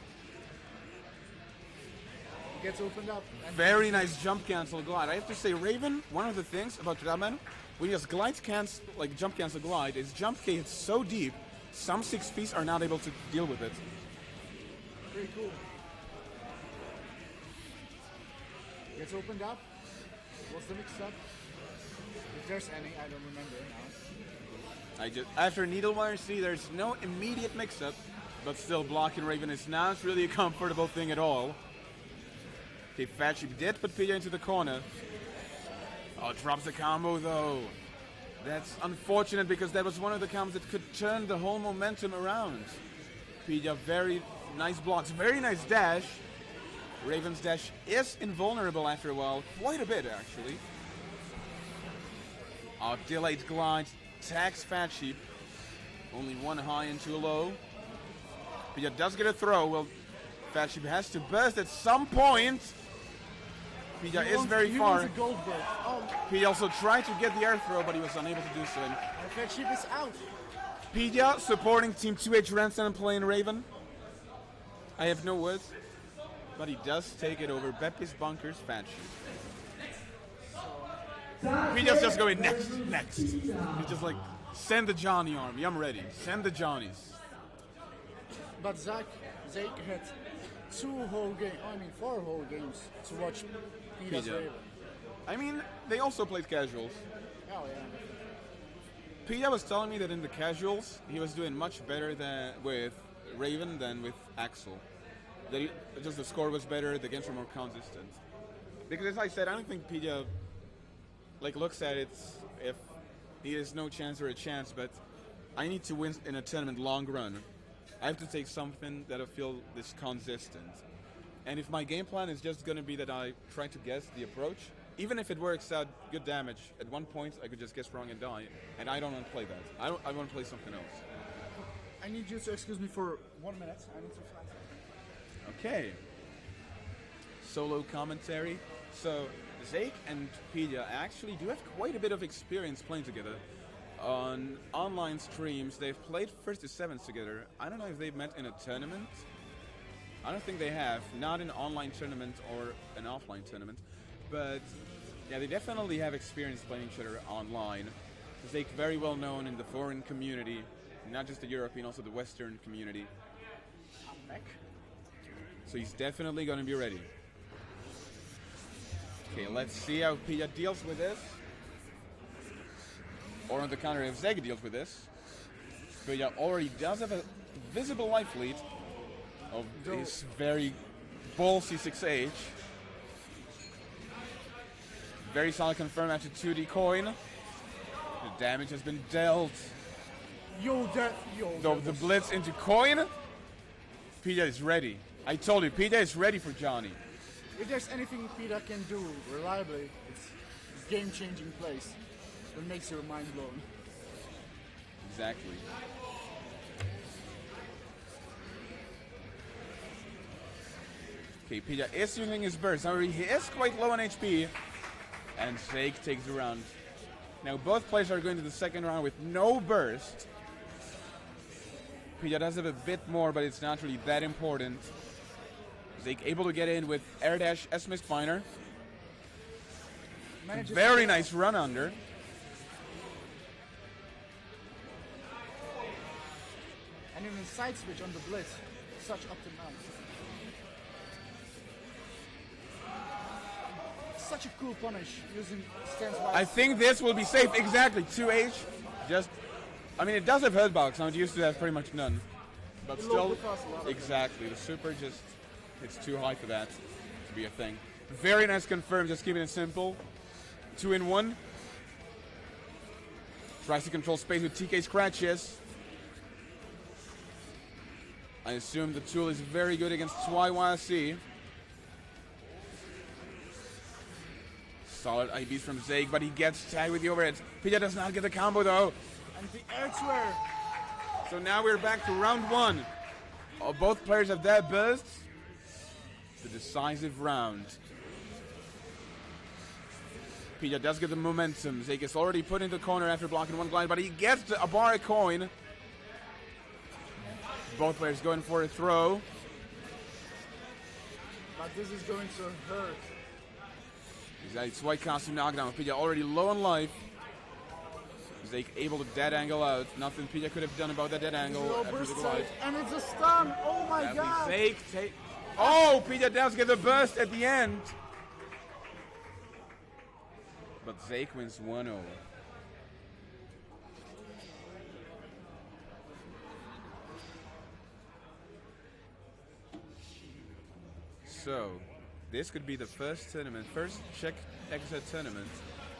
Gets opened up. Very nice jump cancel glide. I have to say, Raven, one of the things about Ramen, when he has glide cancel, like jump cancel glide, his jump K hits so deep, some 6Ps are not able to deal with it. Pretty cool. Gets opened up. What's the mix up? If there's any, I don't remember now. After Needlewire C, there's no immediate mix-up, but still blocking Raven is not really a comfortable thing at all. Okay, Fatship did put Pedia into the corner. Oh, drops the combo though. That's unfortunate because that was one of the combos that could turn the whole momentum around. Pedia, very nice blocks, very nice dash. Raven's dash is invulnerable after a while, quite a bit actually. Oh, delayed glide, tags Fatship. Only one high and two low. Pedia does get a throw. Well, Fatship has to burst at some point. Pedia is very far. He also tried to get the air throw, but he was unable to do so. And Fatship is out. Pedia supporting Team 2H Ransom and playing Raven. I have no words, but he does take it over Beppis Bunkers Fatship. Pedia's just going next. He's just like, send the Johnny army, I'm ready. Send the Johnnies. But Zeke had 4 whole games to watch Pedia's Raven. I mean, they also played casuals. Oh yeah. Pedia was telling me that in the casuals, he was doing much better with Raven than with Axel. Just the score was better, the games were more consistent. Because as I said, I don't think Pedia looks at it if he has no chance or a chance, but I need to win in a tournament long run. I have to take something that I feel is consistent. And if my game plan is just going to be that I try to guess the approach, even if it works out good damage, at one point I could just guess wrong and die, and I don't want to play that. I want to play something else. I need you to excuse me for 1 minute. I need to find something. Okay. Solo commentary. So, Zeke and Pedia actually do have quite a bit of experience playing together. On online streams, they've played first to sevens together. I don't know if they've met in a tournament. I don't think they have. Not an online tournament or an offline tournament. But yeah, they definitely have experience playing each other online. Zeke very well known in the foreign community, not just the European, also the Western community. I'm back. So he's definitely going to be ready. Okay, let's see how Pedia deals with this. Or on the counter, if Zeke deals with this. Pedia already does have a visible life lead of this very ballsy 6H. Very solid confirm after 2D coin. The damage has been dealt. The blitz into coin. Pedia is ready. I told you, Pedia is ready for Johnny. If there's anything Pedia can do reliably, it's game-changing plays. That makes your mind blown. Exactly. Okay, Pedia is using his burst. However, he is quite low on HP. And Zeke takes the round. Now both players are going to the second round with no burst. Pedia does have a bit more, but it's not really that important. Zeke able to get in with air dash S missed finer. Very nice run under. And even side switch on the blitz. Such optimal. such a cool punish using stance wide. I think this will be safe. Exactly. 2H. Just. I mean, it does have hurt box. Now it used to have pretty much none. But It still. low costs a lot of Exactly. The super just. It's too high for that to be a thing. Very nice confirm. Just keeping it simple. 2 in 1. Tries to control space with TK scratches. I assume the tool is very good against YYC. Solid IBs from Zake, but he gets tagged with the overheads. Pidgeot does not get the combo though. And the air to air. So now we're back to round 1. Both players have their bursts. The decisive round. Pidgeot does get the momentum. Zake is already put into the corner after blocking one glide, but he gets a bar coin. Both players going for a throw. But this is going to hurt. Exactly, it's white costume knockdown. Pidgeot already low on life. Zake able to dead angle out. Nothing Pidgeot could have done about that dead angle. Low After burst the glide. and it's a stun. Oh my Definitely god. Zake take. Oh, Pidgeot does get the burst at the end. But Zake wins 1-0. So, this could be the first tournament, first Czech exit tournament,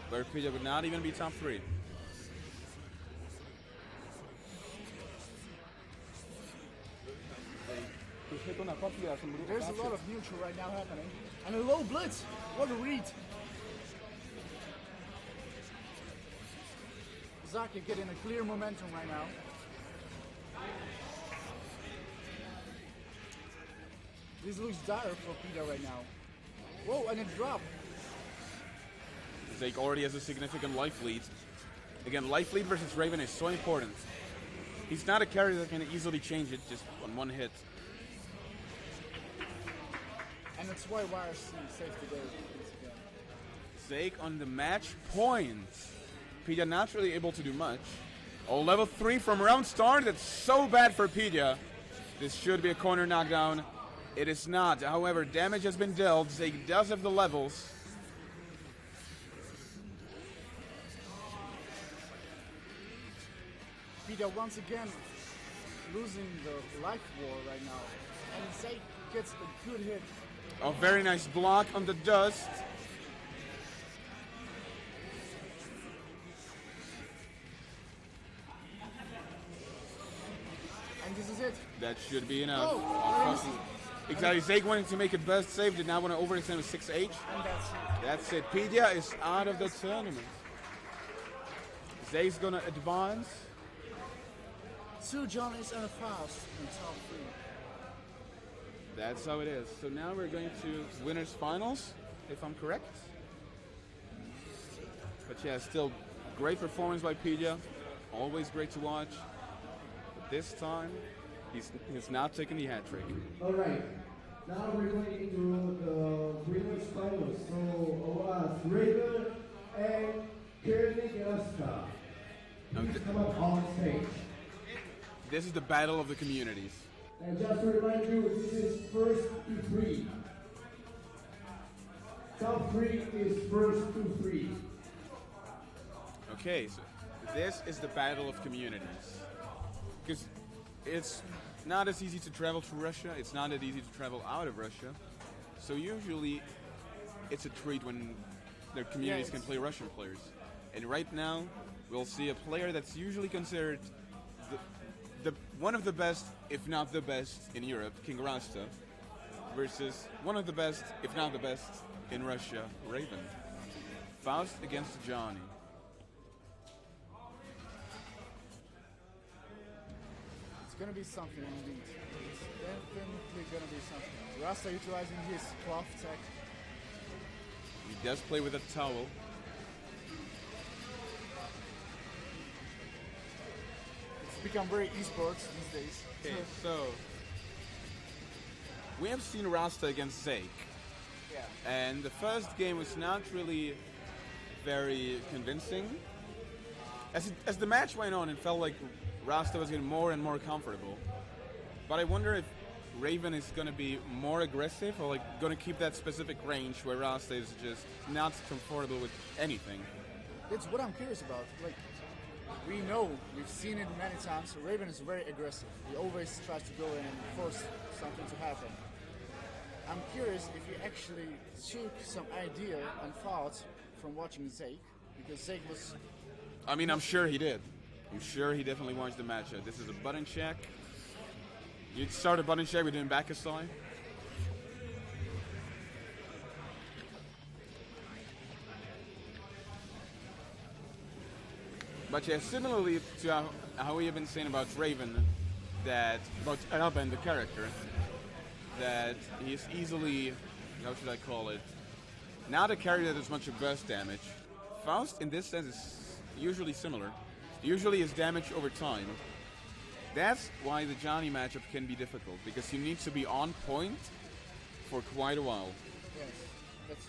where Pidgeot would not even be top 3. There's a lot of neutral right now happening. And a low blitz. What a read. Zaki getting a clear momentum right now. This looks dire for Pidgeot right now. Whoa, and it dropped. Zake already has a significant life lead. Again, life lead versus Raven is so important. He's not a carry that can easily change it just on one hit. And that's why YRC saved the day once again. Zake on the match point. Pidgeot not really able to do much. Oh, level 3 from round start. That's so bad for Pidgeot. This should be a corner knockdown. It is not. However, damage has been dealt. Zake does have the levels. Pidgeot once again losing the life war right now. And Zake gets a good hit. A very nice block on the dust. And this is it. That should be enough. Oh, Exactly. Zake wanting to make it best save. Did not want to overextend with 6H. and that's it. That's it. Pidgeot is out of the tournament. Zake's gonna advance. 2 Johnnies and a Faust in top 3. That's how it is. So now we're going to winners finals, if I'm correct. But yeah, still great performance by Pidgeot. Always great to watch. But this time, he's not taking the hat trick. All right. Now we're going into the winners finals. So Raven and Kernig Oscar. Please come up on stage. This is the battle of the communities. And just to remind you, this is first to 3. Top 3 is first to 3. Okay, so this is the battle of communities. Because it's not as easy to travel to Russia, it's not as easy to travel out of Russia. So usually it's a treat when their communities can play Russian players. And right now, we'll see a player that's usually considered one of the best, if not the best, in Europe, King Rasta, versus one of the best, if not the best, in Russia, Raven. Faust against Johnny. It's gonna be something indeed. It's definitely gonna be something. Rasta utilizing his cloth tech. He does play with a towel. It's become very esports these days. Okay, so we have seen Rasta against Zake. Yeah. And the first game was not really very convincing. As the match went on, it felt like Rasta was getting more and more comfortable. But I wonder if Raven is going to be more aggressive or like going to keep that specific range where Rasta is just not comfortable with anything. That's what I'm curious about. Like, we know, we've seen it many times, Raven is very aggressive. He always tries to go in and force something to happen. I'm curious if he actually took some idea and thoughts from watching Zeke, because Zeke was... I mean, I'm sure he did. I'm sure he definitely watched the matchup. This is a button check. You'd start a button check, we didn't back a side. But yeah, similarly to how we have been saying about Raven, that about Alban, the character, that he is easily, how should I call it, not a character that does much of burst damage. Faust, in this sense, is usually similar. Usually his damage over time. That's why the Johnny matchup can be difficult, because you need to be on point for quite a while. Yes, that's...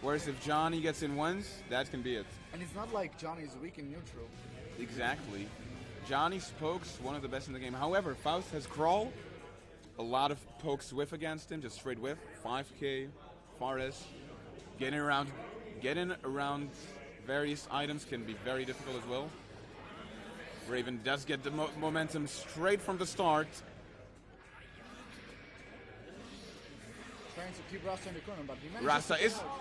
Whereas if Johnny gets in once, that can be it. And it's not like Johnny is weak in neutral. Exactly. Johnny's pokes, one of the best in the game. However, Faust has Crawl, a lot of pokes whiff against him, just straight whiff. 5k, Fares. Getting around various items can be very difficult as well. Raven does get the momentum straight from the start. Trying to keep Rasta in the corner, but he manages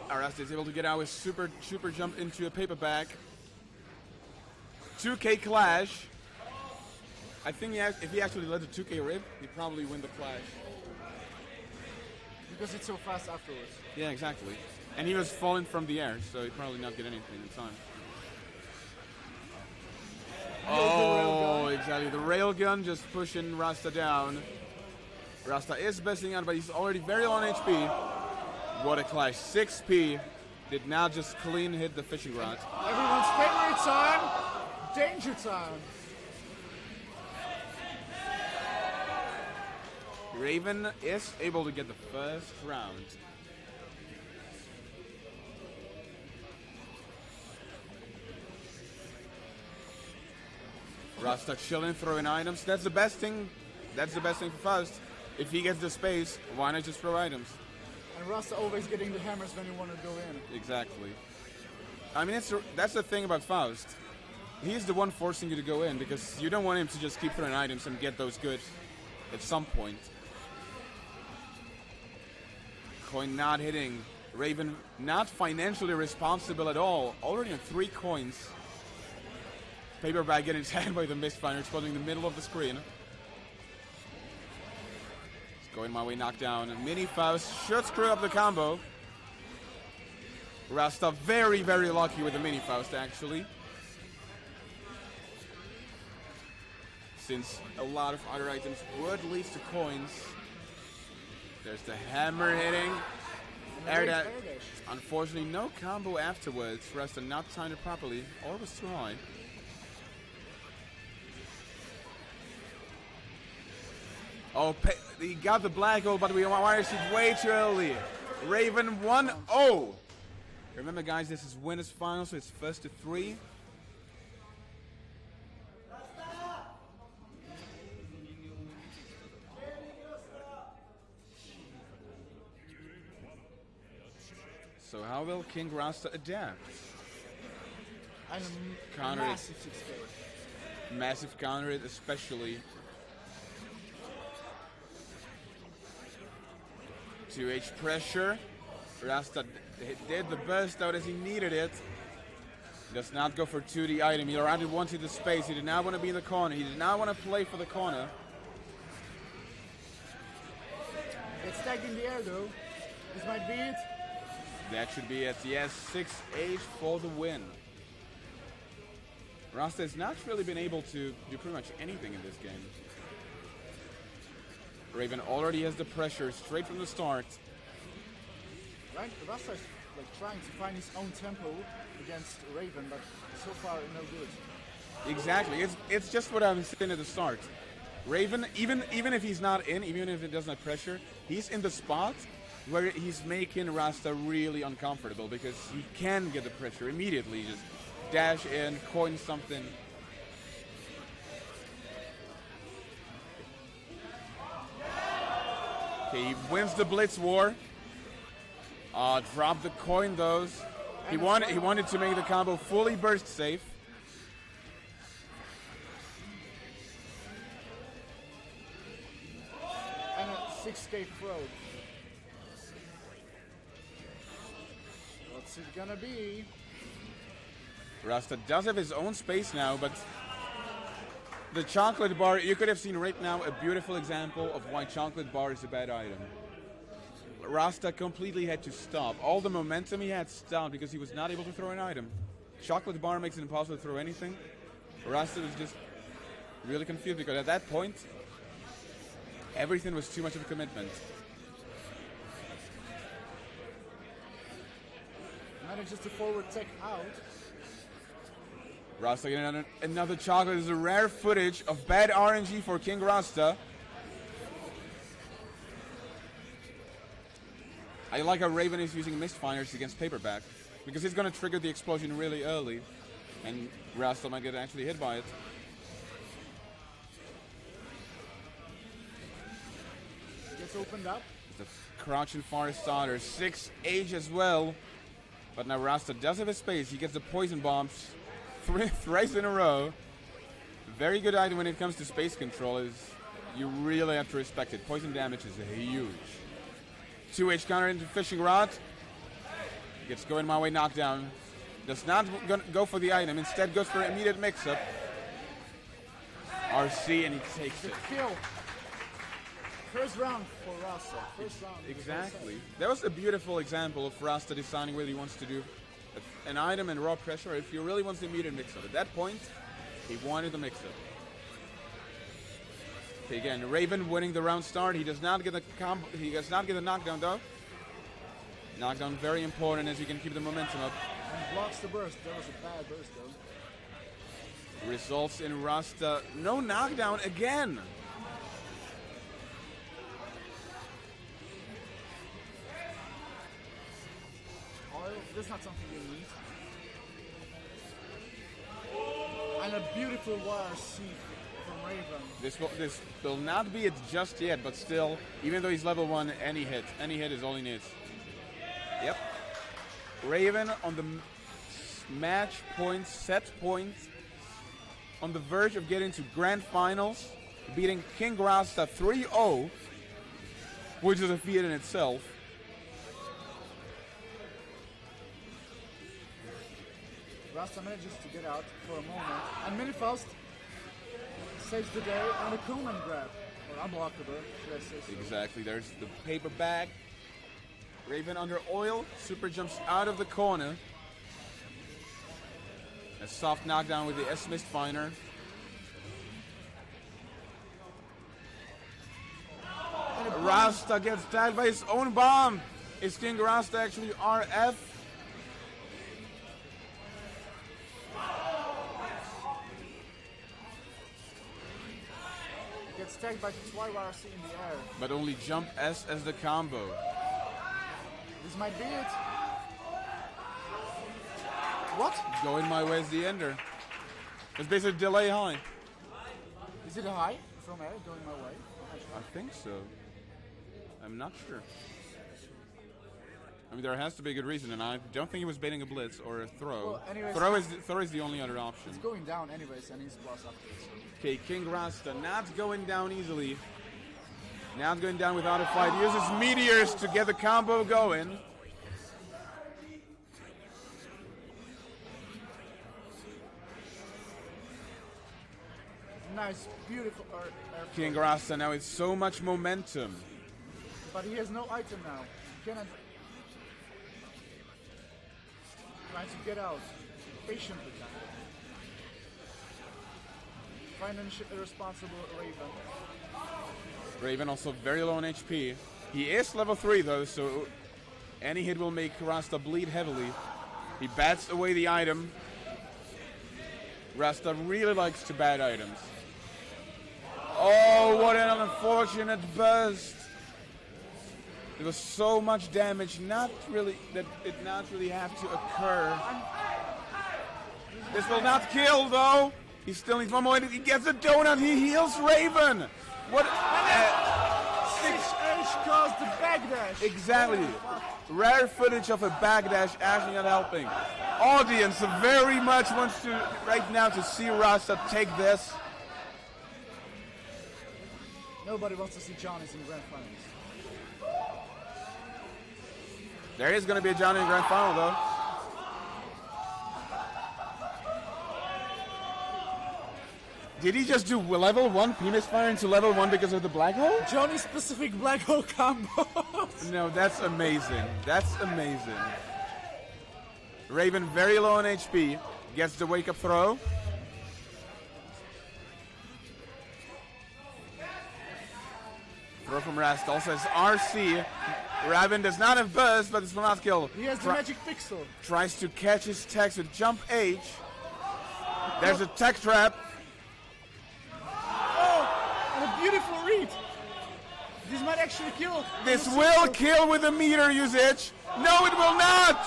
Rasta is able to get out with super jump into a paper bag. 2k clash. I think if he actually led the 2k rib, he'd probably win the clash. Because it's so fast afterwards. Yeah, exactly. And he was falling from the air, so he'd probably not get anything in time. Oh, exactly. The railgun just pushing Rasta down. Rasta is besting out, but he's already very low on HP. What a clash. 6p did not just clean hit the fishing rod. Everyone's favorite time, danger time. Raven is able to get the first round. Rasta chilling, throwing items. That's the best thing. That's the best thing for Faust. If he gets the space, why not just throw items? And Rasta always getting the hammers when you want to go in. Exactly. I mean, that's the thing about Faust. He's the one forcing you to go in because you don't want him to just keep throwing items and get those good at some point. Coin not hitting. Raven not financially responsible at all. Already on 3 coins. Paper bag getting tagged by the Mistfinder, exploding in the middle of the screen. It's going my way, knocked down. And Mini Faust should screw up the combo. Rasta very lucky with the Mini Faust, actually. Since a lot of other items would lead to coins. There's the hammer hitting. Air dash. Unfortunately, no combo afterwards. Rasta not timed it properly, or was too high. Oh, he got the black hole, but we wired it way too early. Raven 1-0. Remember, guys, this is winners final, so it's first to 3. So how will King Rasta adapt? And counter massive 6k. Massive counter it, especially. 2H pressure. Rasta did the burst out as he needed it. Does not go for 2D item. He already wanted the space. He did not want to be in the corner. He did not want to play for the corner. It's tagged in the air though. This might be it. That should be it. Yes, 6H for the win. Rasta has not really been able to do pretty much anything in this game. Raven already has the pressure straight from the start. Right, Rasta is like trying to find his own tempo against Raven, but so far no good. Exactly. It's just what I was saying at the start. Raven, even if he's not in, even if it doesn't have pressure, he's in the spot where he's making Rasta really uncomfortable because he can get the pressure immediately. Just dash in, coin something. Okay, he wins the Blitz War. Drop the coin, though. He wanted to make the combo fully burst safe. And a 6K throw. What's it gonna be? Rasta does have his own space now, but the chocolate bar, you could have seen right now a beautiful example of why chocolate bar is a bad item. Rasta completely had to stop. All the momentum he had stopped because he was not able to throw an item. Chocolate bar makes it impossible to throw anything. Rasta was just really confused because at that point, everything was too much of a commitment. Manages to forward tech out. Rasta getting another chocolate. This is a rare footage of bad RNG for King Rasta. I like how Raven is using mist finders against Paperback because he's going to trigger the explosion really early and Rasta might get actually hit by it. Gets opened up. The crouching forest starter, 6H as well. But now Rasta does have his space. He gets the poison bombs thrice in a row. Very good item when it comes to space control is you really have to respect it. Poison damage is huge. 2H counter into fishing rod. Gets going my way knockdown. Does not go for the item. Instead goes for immediate mix-up. RC and he takes it. Kill. First round for Rasta. First round. Exactly. That was a beautiful example of Rasta deciding whether he wants to do an item and raw pressure or if he really wants the immediate mix-up. At that point, he wanted the mix-up. Okay, again, Raven winning the round start. He does not get the he does not get the knockdown though. Knockdown very important as you can keep the momentum up. And blocks the burst. That was a bad burst though. Results in Rasta no knockdown again. That's not something you need. And a beautiful YRC from Raven. This will not be it just yet, but still, even though he's level 1, any hit is all he needs. Yep. Raven on the match points, set points, on the verge of getting to grand finals, beating King Rasta 3-0, which is a feat in itself. Rasta manages to get out for a moment, and Minifaust saves the day on a Kuhlman grab, or unblockable, should I say so. Exactly, there's the paper bag. Raven under oil, super jumps out of the corner. A soft knockdown with the S-Mist Finder. Rasta gets tagged by his own bomb. Is King Rasta actually RF? Gets tagged by YRC in the air. But only jump S as the combo. This might be it. What? Going my way as the ender. It's basically delay high. Is it a high from air going my way? I think so. I'm not sure. I mean, there has to be a good reason, and I don't think he was baiting a blitz or a throw. Well, anyways, throw is the only other option. It's going down anyways, and he's plus afterwards. Okay, King Rasta not going down easily. Not going down without a fight. He uses meteors to get the combo going. Nice, beautiful air King Rasta now with so much momentum. But he has no item now. He cannot. Trying to get out. Patiently. Find an irresponsible Raven. Raven also very low on HP. He is level 3 though, so any hit will make Rasta bleed heavily. He bats away the item. Rasta really likes to bat items. Oh, what an unfortunate burst. There was so much damage, that did not really have to occur. This will not kill though. He still needs one more. He gets a donut. He heals Raven. What? 6-8. footage caused the backdash. Exactly. Rare footage of a backdash actually not helping. Audience very much wants to right now to see Rasta take this. Nobody wants to see Johnny's in Grand Finals. There is going to be a Johnny in Grand Final though. Did he just do level 1 penis fire into level 1 because of the black hole? Johnny's specific black hole combos. No, that's amazing. That's amazing. Raven very low on HP. Gets the wake up throw. Throw from Rast also has RC. Raven does not have burst, but this will not kill. He has the magic pixel. Tries to catch his text with jump H. There's a tech trap. Oh, and a beautiful read. This might actually kill. This will kill with the meter usage. No, it will not.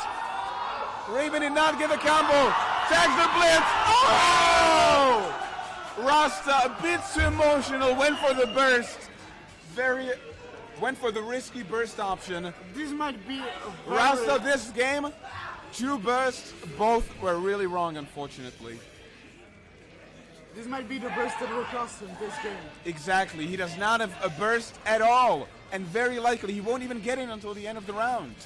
Raven did not get a combo. Tags the blitz. Oh! Rasta a bit too emotional. Went for the burst. Went for the risky burst option. This might be a Rasta this game, 2 bursts, both were really wrong, unfortunately. This might be the burst that will cost him this game. Exactly, he does not have a burst at all, and very likely he won't even get in until the end of the round.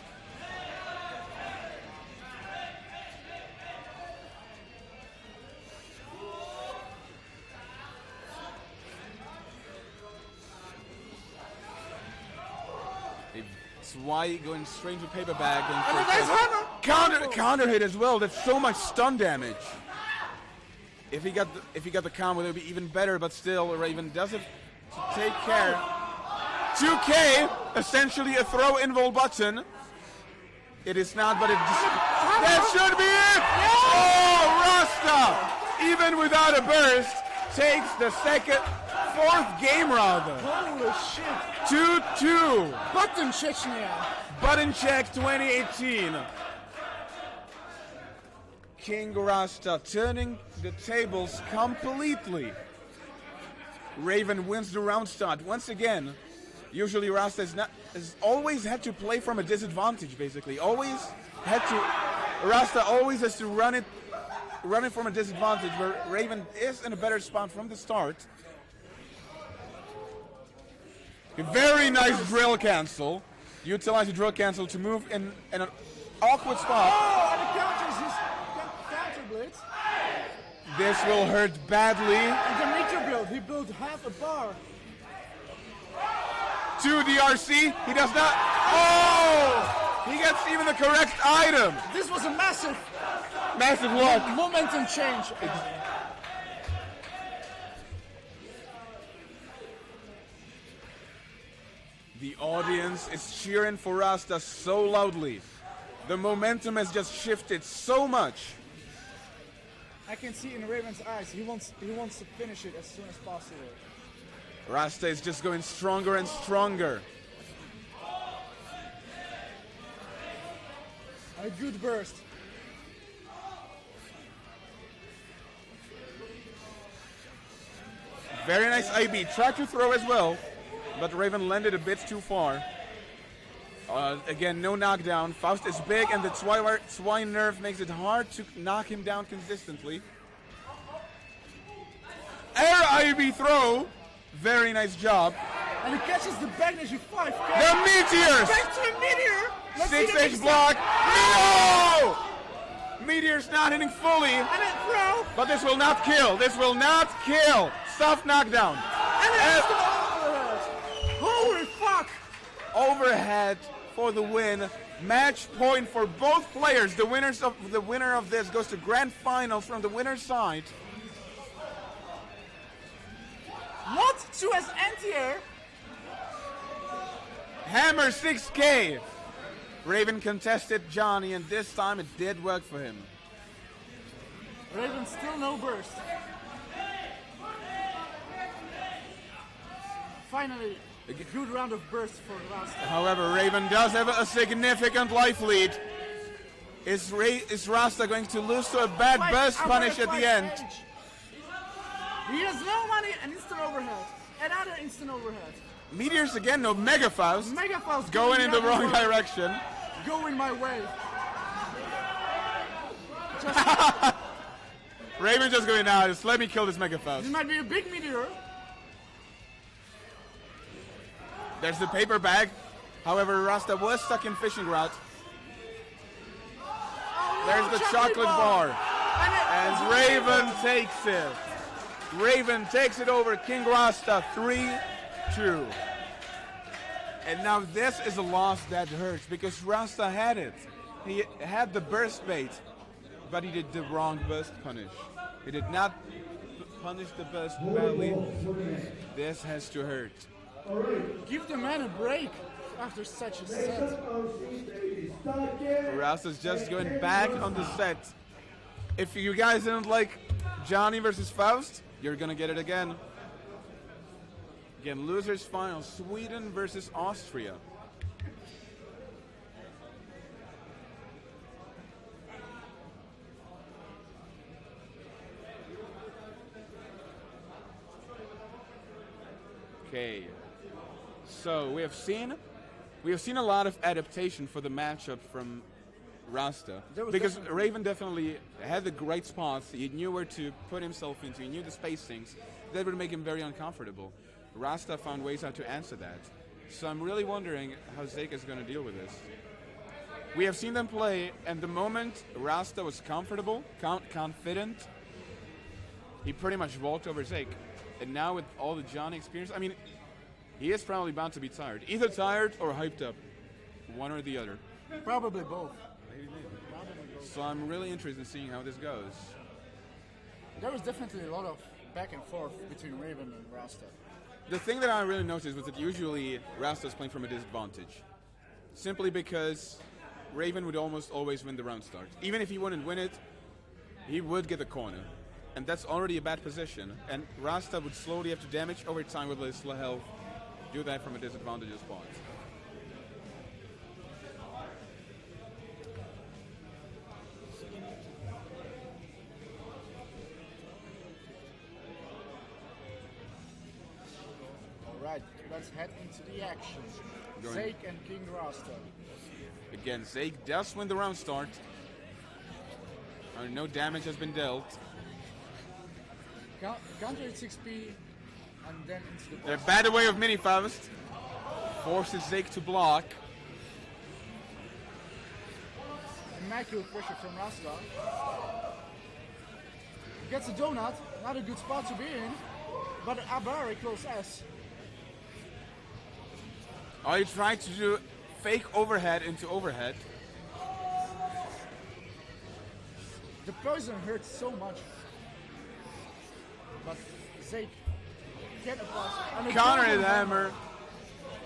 It's why going straight to paper bag and counter hit as well. That's so much stun damage. If he got the combo, it would be even better. But still, Raven does it to take care. 2K, essentially a throw invul button. It is not, but that should be it. Oh, Rasta, even without a burst, takes the 4th game rather. Holy shit. 2-2. Button Chechnya. Button check 2018. King Rasta turning the tables completely. Raven wins the round start once again. Usually Rasta has always had to play from a disadvantage. Basically, Rasta always has to run it from a disadvantage. Where Raven is in a better spot from the start. A very nice drill cancel. Utilize the drill cancel to move in an awkward spot. Oh, and the counters his counter blitz. This will hurt badly. And the meter build, he built half a bar. To DRC, he does not. Oh! He gets even the correct item. This was a massive luck. Momentum change. The audience is cheering for Rasta so loudly. The momentum has just shifted so much. I can see in Raven's eyes, he wants to finish it as soon as possible. Rasta is just going stronger and stronger. A good burst. Very nice IB. Tried to throw as well, but Raven landed a bit too far. Again, no knockdown. Faust is big, and the Swine Nerve makes it hard to knock him down consistently. Air IB throw. Very nice job. And he catches the backdash with 5K. The Meteors! Back to a Meteor! 6H block. No! Meteor's not hitting fully. And then throw. But this will not kill. This will not kill. Soft knockdown. And then overhead. Holy fuck! Overhead for the win. Match point for both players. The winner of this goes to grand finals from the winner's side. What? 2S anti-air? Hammer 6K. Raven contested Johnny, and this time it did work for him. Raven still no burst. Finally, a good round of bursts for Rasta. However, Raven does have a significant life lead. Is Rasta going to lose to a bad burst punish at the end? He has no money and instant overhead. Another instant overhead. Meteors again, no Mega Faust. Mega Faust Going in the wrong direction. Going my way. Raven just going now. Just let me kill this Mega Faust. This might be a big meteor. There's the paper bag. However, Rasta was stuck in fishing route. There's the chocolate bar. And Raven takes it. Raven takes it over King Rasta 3-2. And now this is a loss that hurts because Rasta had it. He had the burst bait, but he did the wrong burst punish. He did not punish the burst badly. This has to hurt. Give the man a break after such a set. Rasta's just going back on the set. If you guys didn't like Johnny versus Faust, you're gonna get it again. Again, losers final, Sweden versus Austria. Okay, so we have seen a lot of adaptation for the matchup from Rasta, because Raven definitely had the great spots. He knew where to put himself into. He knew the spacings that would make him very uncomfortable. Rasta found ways how to answer that. So I'm really wondering how Zeke is going to deal with this. We have seen them play, and the moment Rasta was comfortable, confident, he pretty much walked over Zeke. And now with all the Johnny experience, I mean, he is probably bound to be tired. Either tired or hyped up. One or the other. Probably both. So I'm really interested in seeing how this goes. There was definitely a lot of back and forth between Raven and Rasta. The thing that I really noticed was that usually Rasta's playing from a disadvantage. Simply because Raven would almost always win the round start. Even if he wouldn't win it, he would get the corner. And that's already a bad position. And Rasta would slowly have to damage over time with his health. Do that from a disadvantageous spot. Alright, let's head into the action. Zeke and King Rasta. Again, Zeke does win the round start. No damage has been dealt. Counter at 6p and then into the box. They're bad away of Mini Faust. Forces Zeke to block. Immaculate pressure from Rasta. He gets a donut, not a good spot to be in, but a very close S. Oh, he tried to do fake overhead into overhead. The poison hurts so much. But Zeke get a pass. Counter the hammer.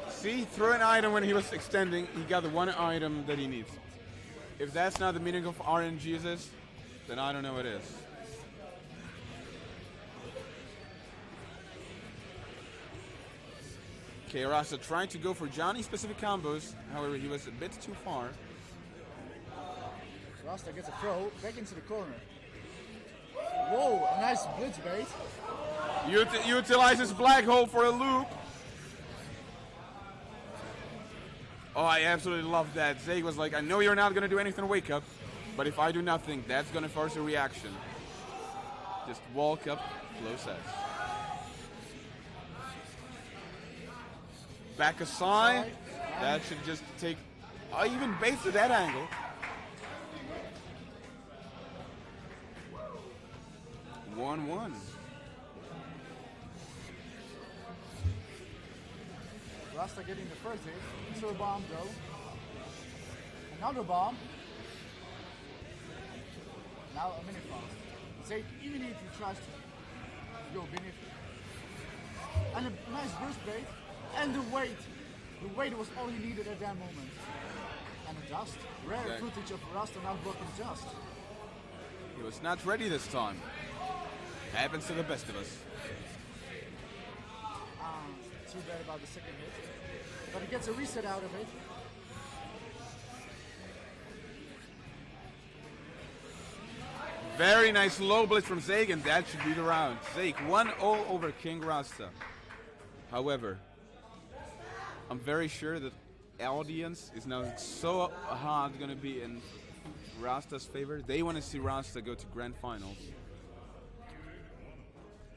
See, threw an item when he was extending. He got the one item that he needs. If that's not the meaning of RNGesus, then I don't know what is. Okay, Rasta trying to go for Johnny-specific combos. However, he was a bit too far. Rasta gets a throw back into the corner. Whoa, a nice blitz bait. Utilizes Black Hole for a loop. Oh, I absolutely love that. Zeke was like, I know you're not going to do anything to wake up, but if I do nothing, that's going to force a reaction. Just walk up, close S. Back aside. That should just take... I even based at that angle. One. Rasta getting the first hit. Into a bomb though. Another bomb. Now a mini fast. Zeke immediately tries to go beneath. And a nice burst bait. And the weight. The weight was all he needed at that moment. And a dust. Rare footage of Rasta not blocking dust. He was not ready this time. Happens to the best of us. Too bad about the second hit. But he gets a reset out of it. Very nice low blitz from Zeke, and that should be the round. Zeke 1-0 over King Rasta. However, I'm very sure that audience is now so hard going to be in Rasta's favor. They want to see Rasta go to grand finals.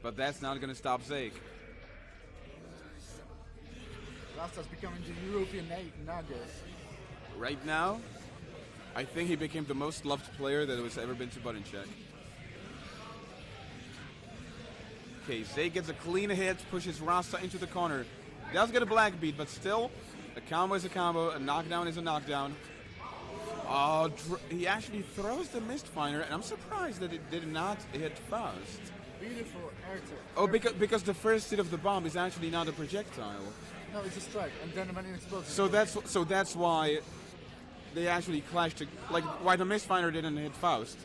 But that's not going to stop Zeke. Rasta's becoming the European Nuggets. Right now, I think he became the most loved player that has ever been to button check. Okay, Zeke gets a clean hit, pushes Rasta into the corner. Does get a black beat, but still, a combo is a combo, a knockdown is a knockdown. Oh, he actually throws the Mistfinder, and I'm surprised that it did not hit Faust. Beautiful air tech. Oh, because the first hit of the bomb is actually not a projectile. No, it's a strike, and then when it explodes. So that's why they actually clashed. Like why the Mistfinder didn't hit Faust.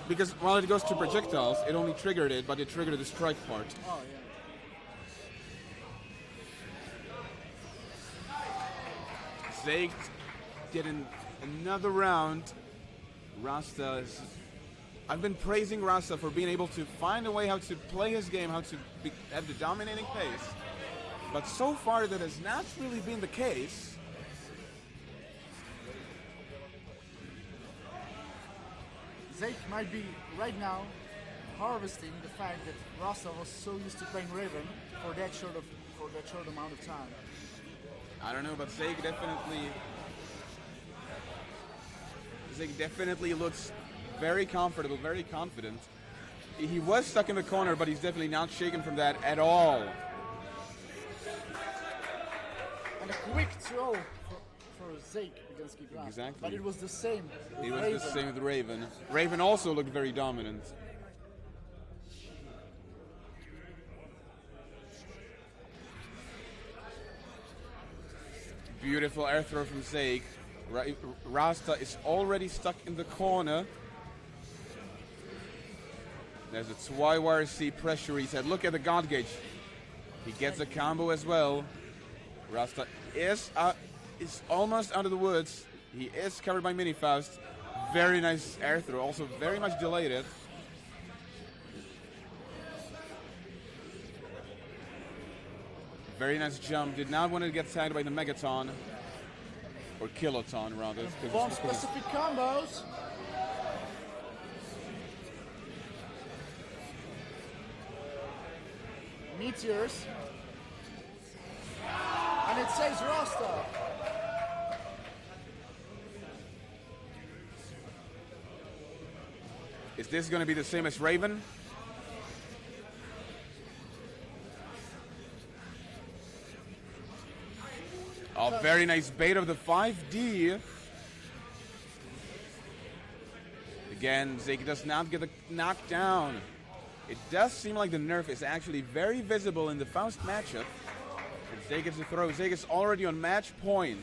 Because while it goes to projectiles, it only triggered it, but it triggered the strike part. Oh yeah. Zeke did another round. Rasta is... I've been praising Rasta for being able to find a way how to play his game, how to have the dominating pace. But so far that has not really been the case. Zeke might be right now harvesting the fact that Rasta was so used to playing Raven for that short amount of time. I don't know, but Zeke definitely looks very comfortable, very confident. He was stuck in the corner, but he's definitely not shaken from that at all. And a quick throw for Zeke against Gibraltar. Exactly. But it was the same with It was Raven. the same with Raven. Raven also looked very dominant. Beautiful air throw from Zeke. Rasta is already stuck in the corner. There's a YYRC pressure reset. Look at the guard gauge. He gets a combo as well. Rasta is almost out of the woods. He is covered by Mini Faust. Very nice air throw. Also very much delayed it. Very nice jump. Did not want to get tagged by the Megaton. Or Kiloton, rather. Bomb specific combos. Meteors. And it says Rasta. Is this going to be the same as Raven? Oh, very nice bait of the 5D. Again, Zeke does not get a knockdown. It does seem like the nerf is actually very visible in the Faust matchup. And Zeke gets a throw. Zeke is already on match point.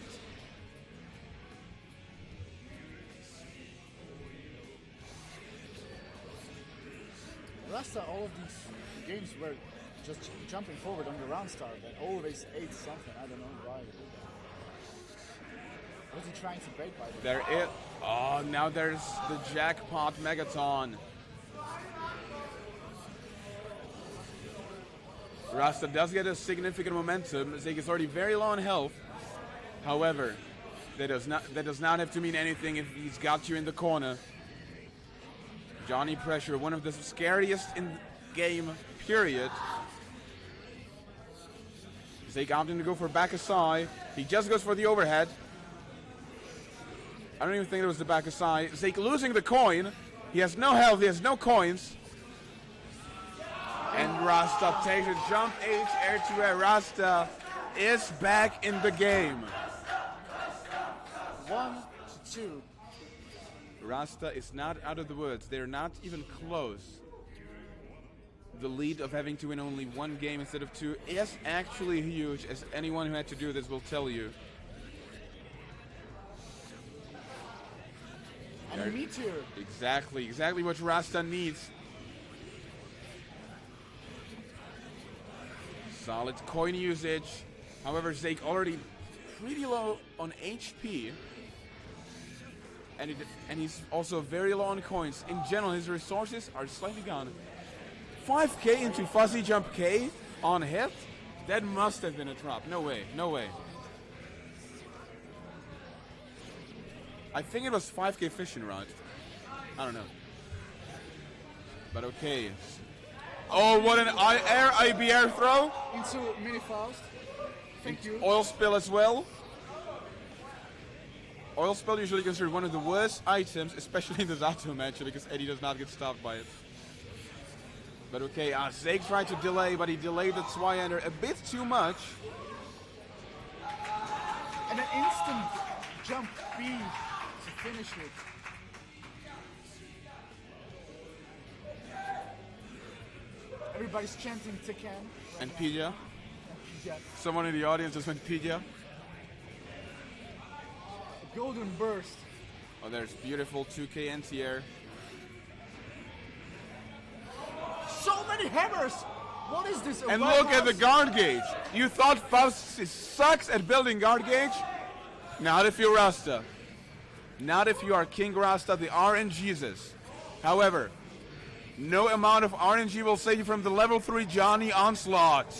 Rasta, all of these games were just jumping forward on the round start and always ate something. I don't know why he did that. Was he trying to bait by the There it. Oh, now there's the jackpot Megaton. Rasta does get a significant momentum. Zeke is already very low on health. However, that does not have to mean anything if he's got you in the corner. Johnny Pressure, one of the scariest in the game, period. Zeke opting to go for back aside. He just goes for the overhead. I don't even think it was the back aside. Zeke losing the coin. He has no health, he has no coins. And Rasta takes a jump H air to air. Rasta is back in the game. 1-2. Rasta is not out of the woods. They're not even close. The lead of having to win only one game instead of two is actually huge, as anyone who had to do this will tell you. And a meteor. Exactly what Rasta needs. Solid coin usage. However, Zeke already pretty low on HP. And he's also very low on coins. In general, his resources are slightly gone. 5k into Fuzzy Jump K on hit. That must have been a drop. No way. No way. I think it was 5k fishing rod. I don't know. But okay. Oh, what an IB air throw. Into mini Faust. Thank you. Oil spill as well. Oil spill usually considered one of the worst items, especially in the Zato match, because Eddie does not get stopped by it. But okay, Zeke tried to delay, but he delayed the Zweihander a bit too much. And an instant jump B to finish it. Everybody's chanting Tekken. And Pidya. Yeah. Someone in the audience just went Pidya. Golden burst. Oh, there's beautiful 2K anti-air. So many hammers! What is this? And look at the guard gauge. You thought Faust sucks at building guard gauge? Not if you're Rasta. Not if you are King Rasta, the RNGesus. However, no amount of RNG will save you from the level 3 Johnny onslaught.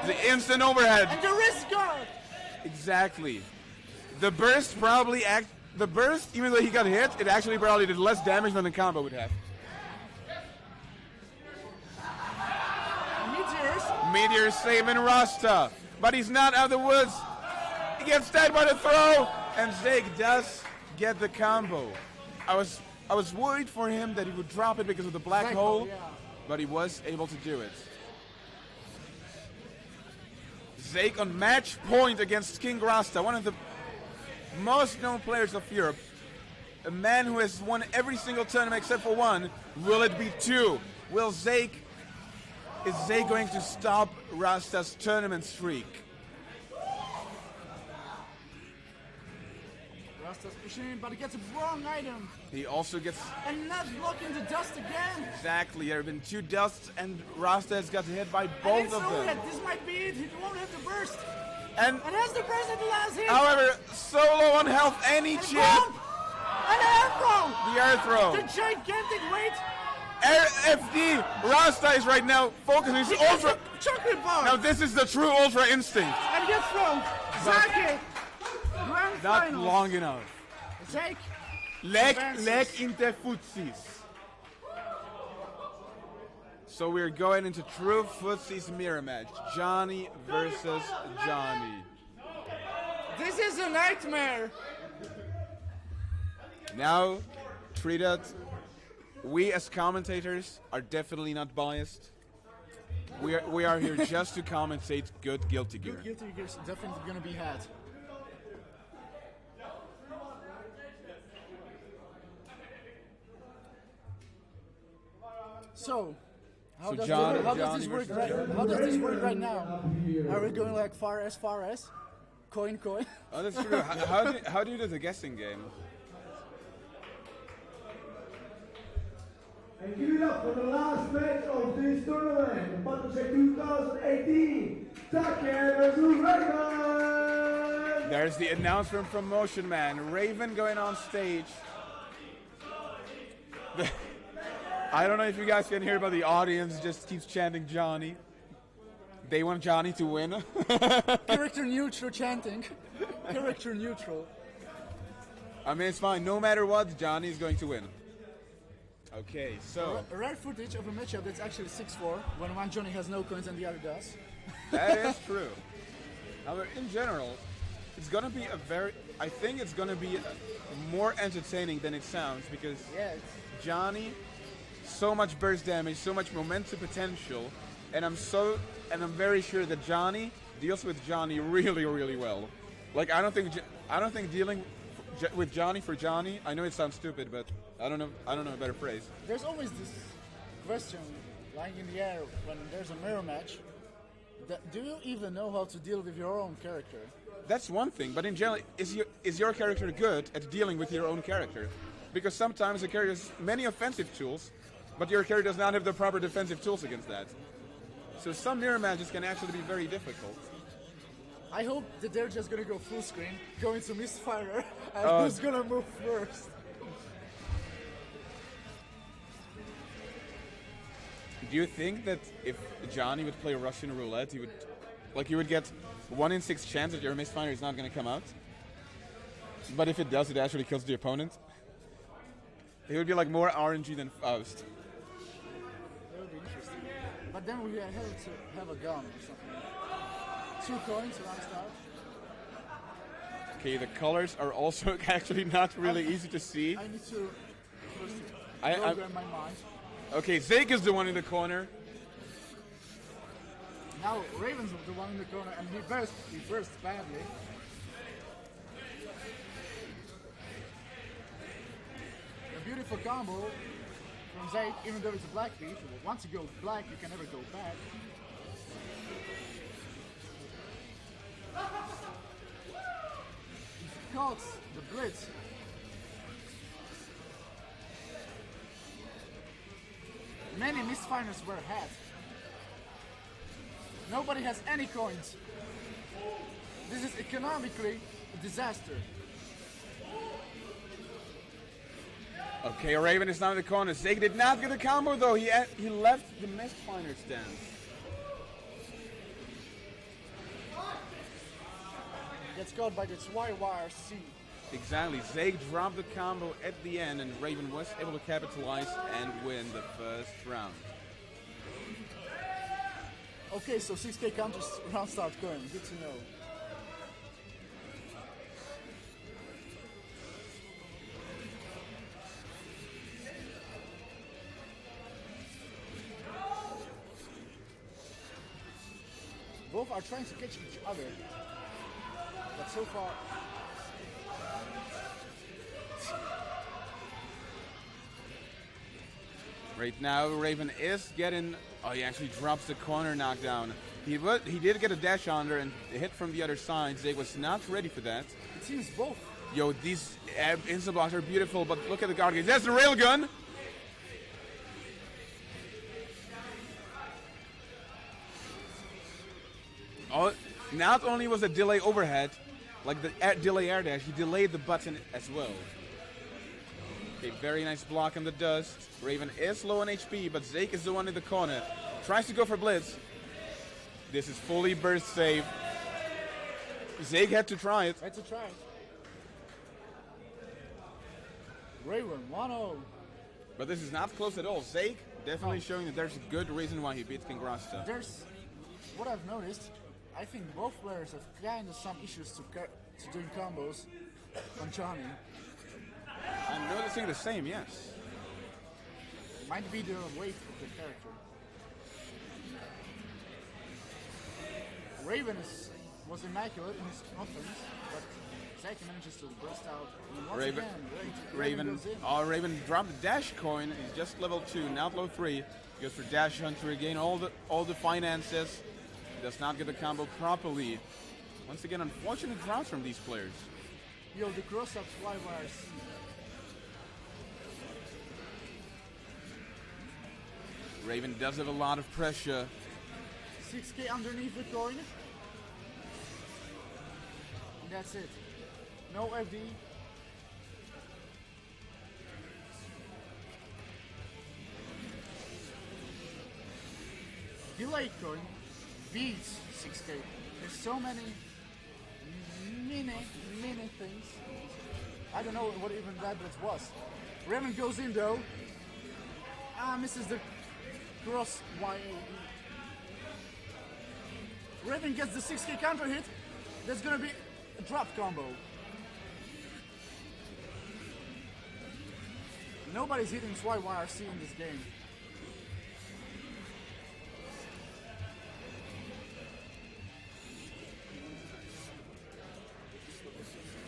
The instant overhead. And the wrist guard! Exactly. The burst probably the burst, even though he got hit, it actually probably did less damage than the combo would have. Meteor's saving Rasta, but he's not out of the woods. He gets tagged by the throw, and Zeke does get the combo. I was worried for him that he would drop it because of the black hole, yeah. But he was able to do it. Zeke on match point against King Rasta, one of the most known players of Europe. A man who has won every single tournament except for one. Will it be 2? Is Zeke going to stop Rasta's tournament streak? Rasta's pushing in, but he gets a wrong item. He also gets... And not blocking the dust again. Exactly, there have been 2 dusts and Rasta has got hit by both of them. This might be it, he won't have the burst. And has the burst at the last hit. However, so low on health, any chip. An air throw. The air throw. The gigantic weight. FD, Rasta is right now focusing his ultra. Chocolate bar. Now this is the true ultra instinct. And gets thrown. Zake. Grand Not finals. long enough. Zeke. Leg inte footsies. So we're going into true footsies mirror match. Johnny versus Johnny. This is a nightmare. Now, treated. We as commentators are definitely not biased. We are here just to commentate good Guilty Gear. Good Guilty Gear is definitely going to be had. So, how does this work right now? Are we going like far as? Coin? Oh, that's true. How do you do the guessing game? And give it up for the last match of this tournament, Battlecheck 2018, Tekken versus Raven! There's the announcement from Motion Man. Raven going on stage. I don't know if you guys can hear, but the audience just keeps chanting Johnny. They want Johnny to win. Character neutral chanting. Character neutral. I mean, it's fine. No matter what, Johnny is going to win. Okay, so... Rare footage of a matchup that's actually 6-4, when one Johnny has no coins and the other does. That is true. However, in general, it's going to be I think it's going to be more entertaining than it sounds, because Johnny, so much burst damage, so much momentum potential, and I'm very sure that Johnny deals with Johnny really, really well. Like, I don't think dealing with Johnny for Johnny, I know it sounds stupid, but I don't know a better phrase. There's always this question lying in the air when there's a mirror match. Do you even know how to deal with your own character? That's one thing, but in general, is your character good at dealing with your own character? Because sometimes the character has many offensive tools, but your character does not have the proper defensive tools against that. So some mirror matches can actually be very difficult. I hope that they're just gonna go full screen, go into Mistfire, and who's gonna move first? Do you think that if Johnny would play Russian roulette, he would get 1 in 6 chance that your misfire is not going to come out? But if it does, it actually kills the opponent. It would be like more RNG than Faust. That would be interesting. But then we have to have a gun or something. 2 coins around start. Okay, the colors are also actually not really easy to see. I need to program my mind. Okay, Zeke is the one in the corner. Now Raven's the one in the corner, and he burst badly. A beautiful combo from Zeke, even though it's a black beat. Once you go black, you can never go back. He caught the blitz. Many misfires were had. Nobody has any coins. This is economically a disaster. Okay, Raven is now in the corner. Zeke did not get a combo though. He left the misfire stance. Gets caught by this YYRC. Exactly. Zeke dropped the combo at the end, and Raven was able to capitalize and win the first round. Okay, so 6k counters round start going. Good to know. Both are trying to catch each other, but so far. Right now, Raven is getting. Oh, he actually drops the corner knockdown. He did get a dash under and a hit from the other side. Zeke was not ready for that. It seems both. Yo, these instant blocks are beautiful, but look at the guard gaze. That's the railgun. Oh, not only was the delay overhead, like the delay air dash, he delayed the button as well. Okay, very nice block on the dust. Raven is low on HP, but Zeke is the one in the corner. Tries to go for blitz. This is fully burst save. Zeke had to try it. Had to try it. Raven, 1-0. But this is not close at all. Zeke definitely showing that there's a good reason why he beats King Rasta. There's what I've noticed. I think both players have kind of some issues to doing combos on Johnny. I'm noticing the same, yes. Might be the weight of the character. Raven was immaculate in his offense, but Zeke manages to burst out. And once Raven, again, Raven, goes in. oh, Raven dropped the dash coin. He's just level 2, not level 3. Goes for dash hunt to regain all the finances. Does not get the combo properly. Once again, unfortunate drops from these players. Yo, the cross-ups YYRC. Raven does have a lot of pressure. 6k underneath the coin. And that's it. No FD. Delay coin beats 6k. There's so many mini things. I don't know what even that was. Raven goes in though. Misses the cross Y. Raven gets the 6k counter hit. There's gonna be a drop combo. Nobody's hitting YYRC in this game.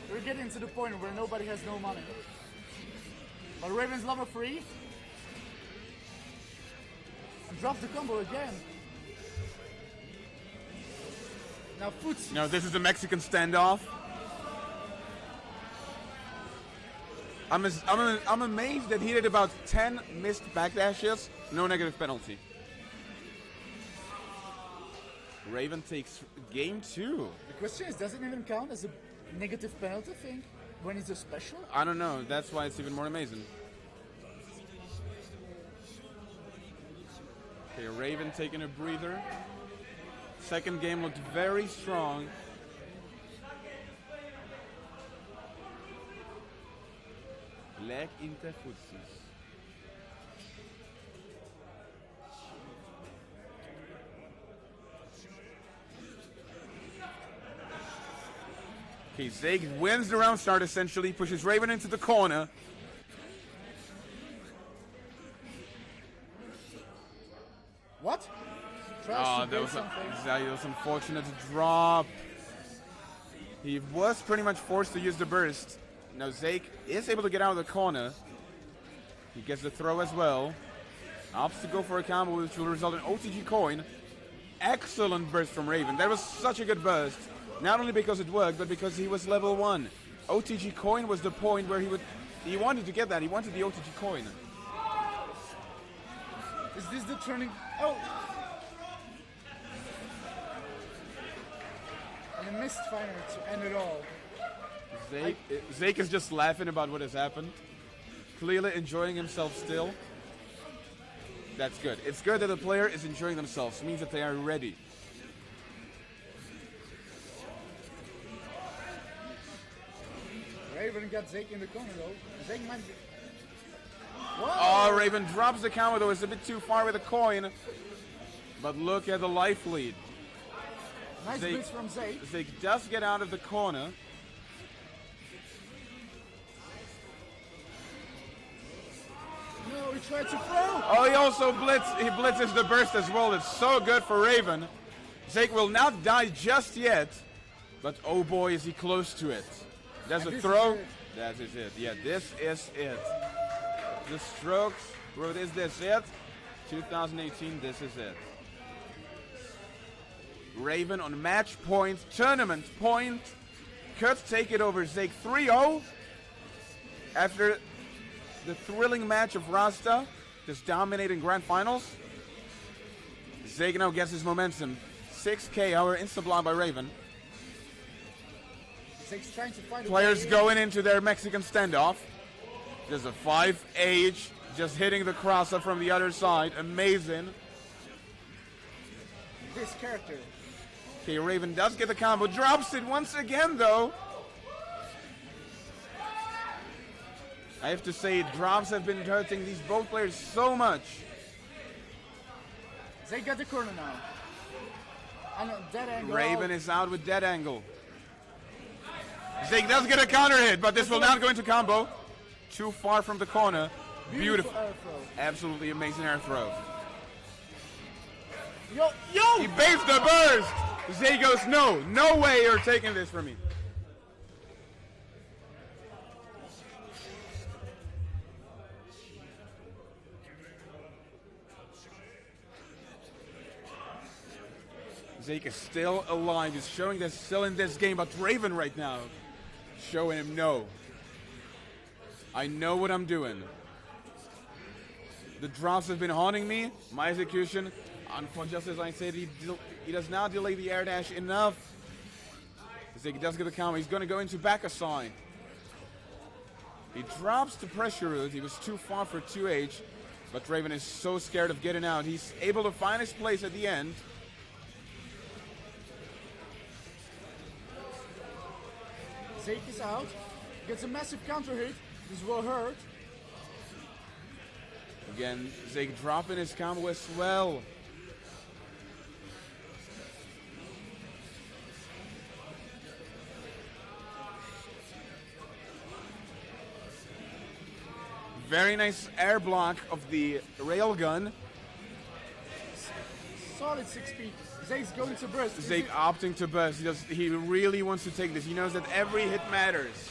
We're getting to the point where nobody has no money. But Raven's level 3. And drops the combo again. Now Footsie. No, this is the Mexican standoff. I'm amazed that he did about 10 missed backdashes, no negative penalty. Raven takes game 2. The question is, does it even count as a negative penalty thing when it's a special? I don't know. That's why it's even more amazing. Okay, taking a breather. Second game looked very strong. Leg interfutsis. Okay, Zeke wins the round start essentially, pushes Raven into the corner. What? Oh, that was unfortunate drop. He was pretty much forced to use the burst. Now Zeke is able to get out of the corner. He gets the throw as well. Opts to go for a combo, which will result in OTG coin. Excellent burst from Raven. That was such a good burst. Not only because it worked, but because he was level 1. OTG coin was the point where he wanted to get that. He wanted the OTG coin. Is this the turning? Oh! And a missed fire to end it all. Zeke is just laughing about what has happened. Clearly enjoying himself still. That's good. It's good that the player is enjoying themselves. It means that they are ready. Raven got Zeke in the corner though. Zeke might be... Oh, Raven drops the counter though. It's a bit too far with the coin. But look at the life lead. Nice boost from Zeke. Zeke does get out of the corner. No, he tried to throw. Oh, he also blitzes the burst as well. It's so good for Raven. Zeke will not die just yet. But oh boy, is he close to it. There's a throw. That is it. Yeah, this is it. The strokes. Bro, is this it? 2018, this is it. Raven on match point, tournament point. Could take it over Zeke 3-0. After the thrilling match of Rasta, just dominating grand finals. Zeke now gets his momentum. 6K hour insta-block by Raven. Zeke's trying to find Players going into their Mexican standoff. There's a 5H just hitting the crosser from the other side. Amazing. This character. Okay, Raven does get the combo. Drops it once again, though. I have to say, drops have been hurting these both players so much. Zeke got the corner now. And a dead angle. Raven is out with dead angle. Zeke does get a counter hit, but this will not go into combo. Too far from the corner. Beautiful. Air throw. Absolutely amazing air throw. Yo! He baits the burst. Zeke goes, no way you're taking this from me. Zeke is still alive. He's showing that still in this game, but Raven right now showing him no. I know what I'm doing. The drops have been haunting me. My execution, just as I said, he does not delay the air dash enough. Zeke does get the counter. He's going to go into back aside. He drops the pressure route. He was too far for 2H, but Raven is so scared of getting out. He's able to find his place at the end. Zeke is out. Gets a massive counter hit. This will hurt. Again, Zeke dropping his combo as well. Very nice air block of the railgun. Solid 6 speed. Zeke's going to burst. Zeke opting to burst. He really wants to take this. He knows that every hit matters.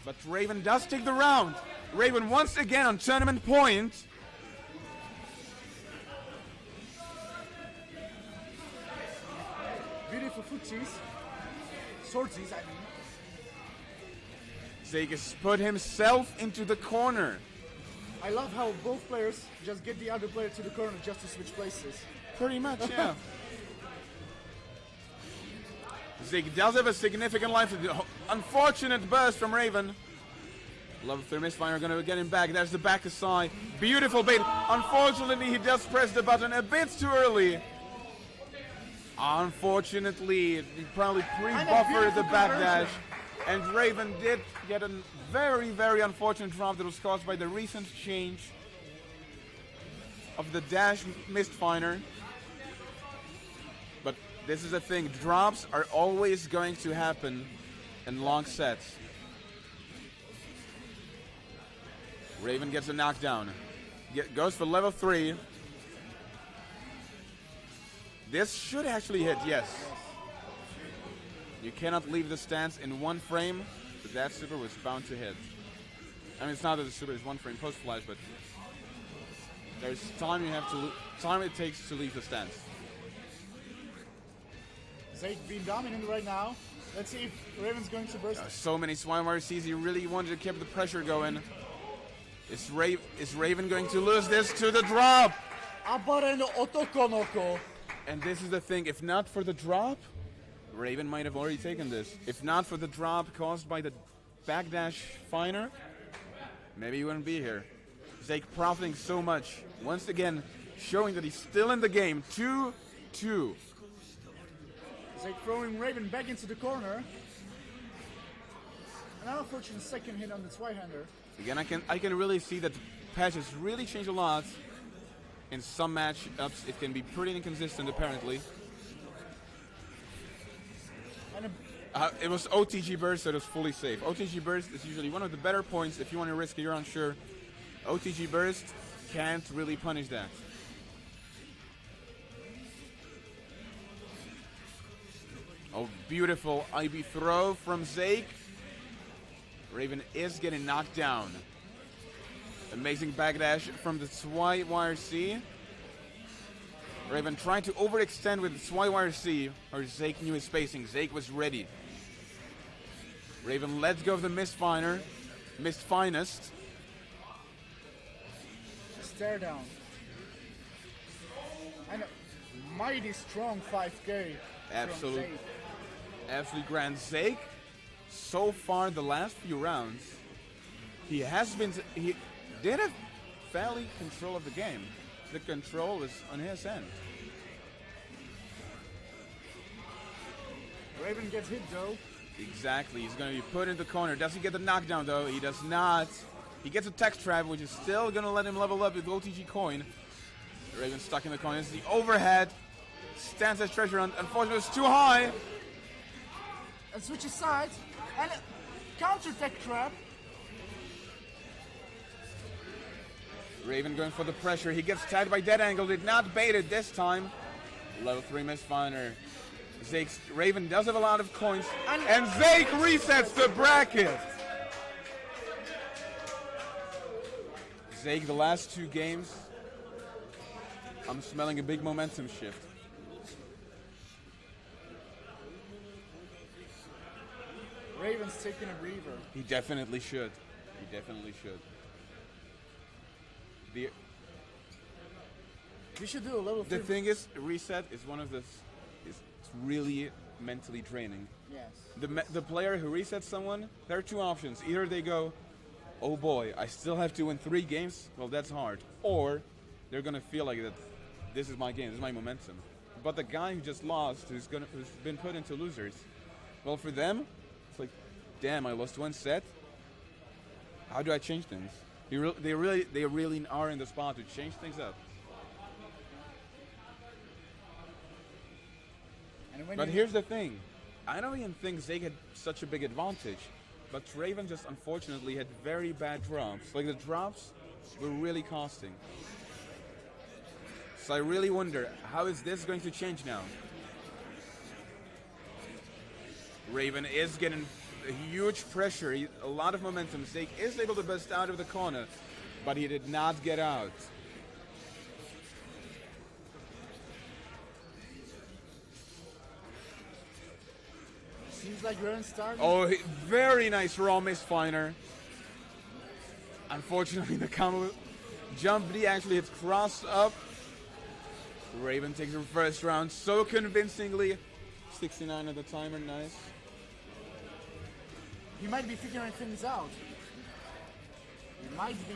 But Raven does take the round. Raven once again on tournament point. Beautiful footsies. Swordsies, I mean. Zeke has put himself into the corner. I love how both players just get the other player to the corner just to switch places. Pretty much, yeah. Zeke does have a significant life. Unfortunate burst from Raven. Level 3 misfire gonna get him back. There's the back aside. Beautiful bait. Unfortunately, he just pressed the button a bit too early. Unfortunately, he probably pre-buffered the backdash. And Raven did get a very, very unfortunate drop that was caused by the recent change of the dash misfire. But this is the thing. Drops are always going to happen in long sets. Raven gets a knockdown. Goes for level 3. This should actually hit, yes. You cannot leave the stance in one frame, but that super was bound to hit. I mean, it's not that the super is one frame post-flash, but there's time it takes to leave the stance. Zeke being dominant right now. Let's see if Raven's going to burst. So many Swine Seas. He really wanted to keep the pressure going. Is Raven going to lose this to the drop? And this is the thing. If not for the drop, Raven might have already taken this. If not for the drop caused by the backdash finer, maybe he wouldn't be here. Zeke profiting so much. Once again, showing that he's still in the game. 2-2. Zeke throwing Raven back into the corner. An unfortunate second hit on the two-hander. Again, I can really see that the patch has really changed a lot. In some matchups, it can be pretty inconsistent, apparently. And it was OTG burst, so it was fully safe. OTG burst is usually one of the better points if you want to risk it, you're unsure. OTG burst can't really punish that. Oh, beautiful IB throw from Zeke. Raven is getting knocked down. Amazing backdash from the YYRC. Raven trying to overextend with the YYRC, or Zeke knew his spacing. Zeke was ready. Raven lets go of the missed finest. Stare down. And a mighty strong 5K. Absolutely grand. Zeke, so far the last few rounds, he did have fairly control of the game. The control is on his end. Raven gets hit though. Exactly, he's going to be put in the corner. Does he get the knockdown though? He does not. He gets a tech trap, which is still going to let him level up with OTG coin. Raven stuck in the corner. It's the overhead. Stands as treasure hunt. Unfortunately, it's too high. And switches sides. And a counter tech trap. Raven going for the pressure. He gets tagged by dead angle. Did not bait it this time. Level 3 misfire. Raven does have a lot of coins. And Zeke resets the bracket. Zeke, the last 2 games, I'm smelling a big momentum shift. Raven's taking a breather. He definitely should. He definitely should. We should do a level 3. The thing is, reset is one of the... It's really mentally draining. Yes. The player who resets someone, there are 2 options. Either they go, oh boy, I still have to win 3 games. Well, that's hard. Or they're going to feel like that this is my game, this is my momentum. But the guy who just lost, who's been put into losers, well, for them, it's like, damn, I lost 1 set. How do I change things? They really are in the spot to change things up. But here's the thing. I don't even think Zeke had such a big advantage. But Raven just unfortunately had very bad drops. Like the drops were really costing. So I really wonder, how is this going to change now? Raven is getting a huge pressure, a lot of momentum. Zeke is able to bust out of the corner, but he did not get out. Seems like Raven's starting. Oh, very nice raw misfire. Unfortunately, the combo jump D actually hits cross up. Raven takes the first round so convincingly. 69 at the timer, nice. He might be figuring things out. It might be.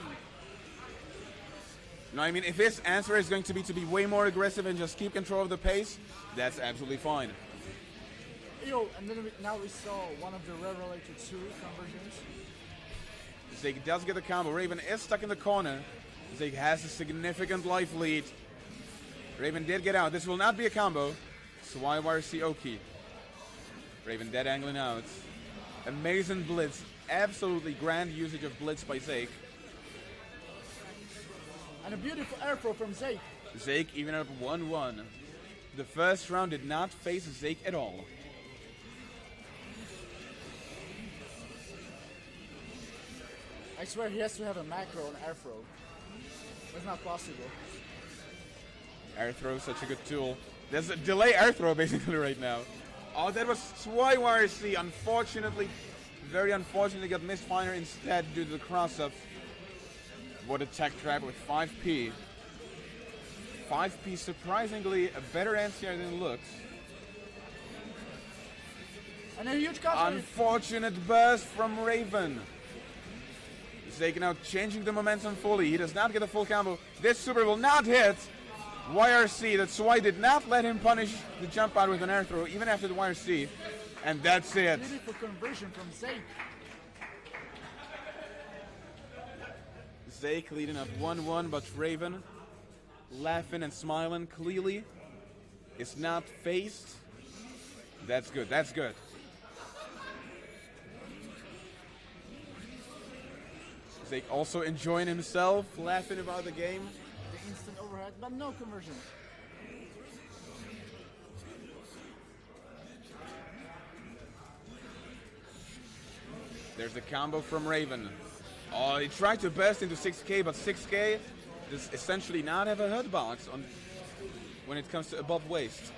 No, I mean, if his answer is going to be way more aggressive and just keep control of the pace, that's absolutely fine. And then now we saw one of the Rev2 conversions. Zeke does get the combo. Raven is stuck in the corner. Zeke has a significant life lead. Raven did get out. This will not be a combo. YYRC Oki. Raven dead angling out. Amazing blitz. Absolutely grand usage of blitz by Zeke. And a beautiful air throw from Zeke. Zeke even up 1-1. The first round did not face Zeke at all. I swear he has to have a macro on air throw. That's not possible. Air throw is such a good tool. There's a delay air throw basically right now. Oh, that was YYRC. Unfortunately, very unfortunately, got misfire instead due to the cross-up. What a tech trap with 5P. 5P surprisingly a better answer than it looks. And a huge counter. Unfortunate burst from Raven. Zeke now changing the momentum fully. He does not get a full combo. This super will not hit. YRC, that's why did not let him punish the jump out with an air throw, even after the YRC. And that's it. Beautiful conversion from Zeke. Zeke leading up 1-1, but Raven laughing and smiling clearly is not faced. That's good, that's good. Zeke also enjoying himself, laughing about the game. The instant overhead, but no conversion. There's the combo from Raven. Oh, he tried to burst into 6K, but 6K does essentially not have a hitbox on when it comes to above waist.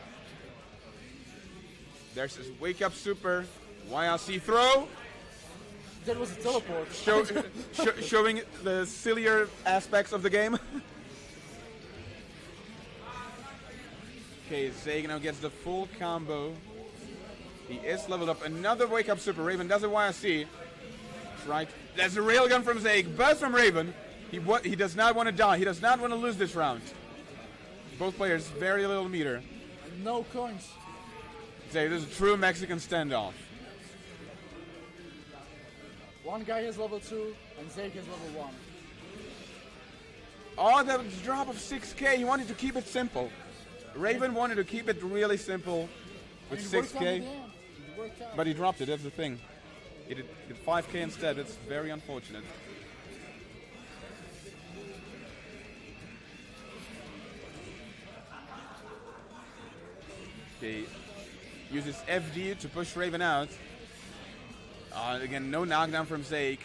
There's his wake up super. YRC throw. That was a teleport. Showing the sillier aspects of the game. Okay, Zeke now gets the full combo. He is leveled up. Another wake up super. Raven does a YRC. Right. There's a railgun from Zeke. Burst from Raven. He does not want to die. He does not want to lose this round. Both players very little meter. No coins. Zeke, this is a true Mexican standoff. One guy has level 2 and Zeke has level 1. Oh, that drop of 6K. He wanted to keep it simple. Raven wanted to keep it really simple with 6K. But he dropped it, that's the thing. He did 5K instead. That's very unfortunate. Okay, uses FD to push Raven out. Again, no knockdown from Zeke.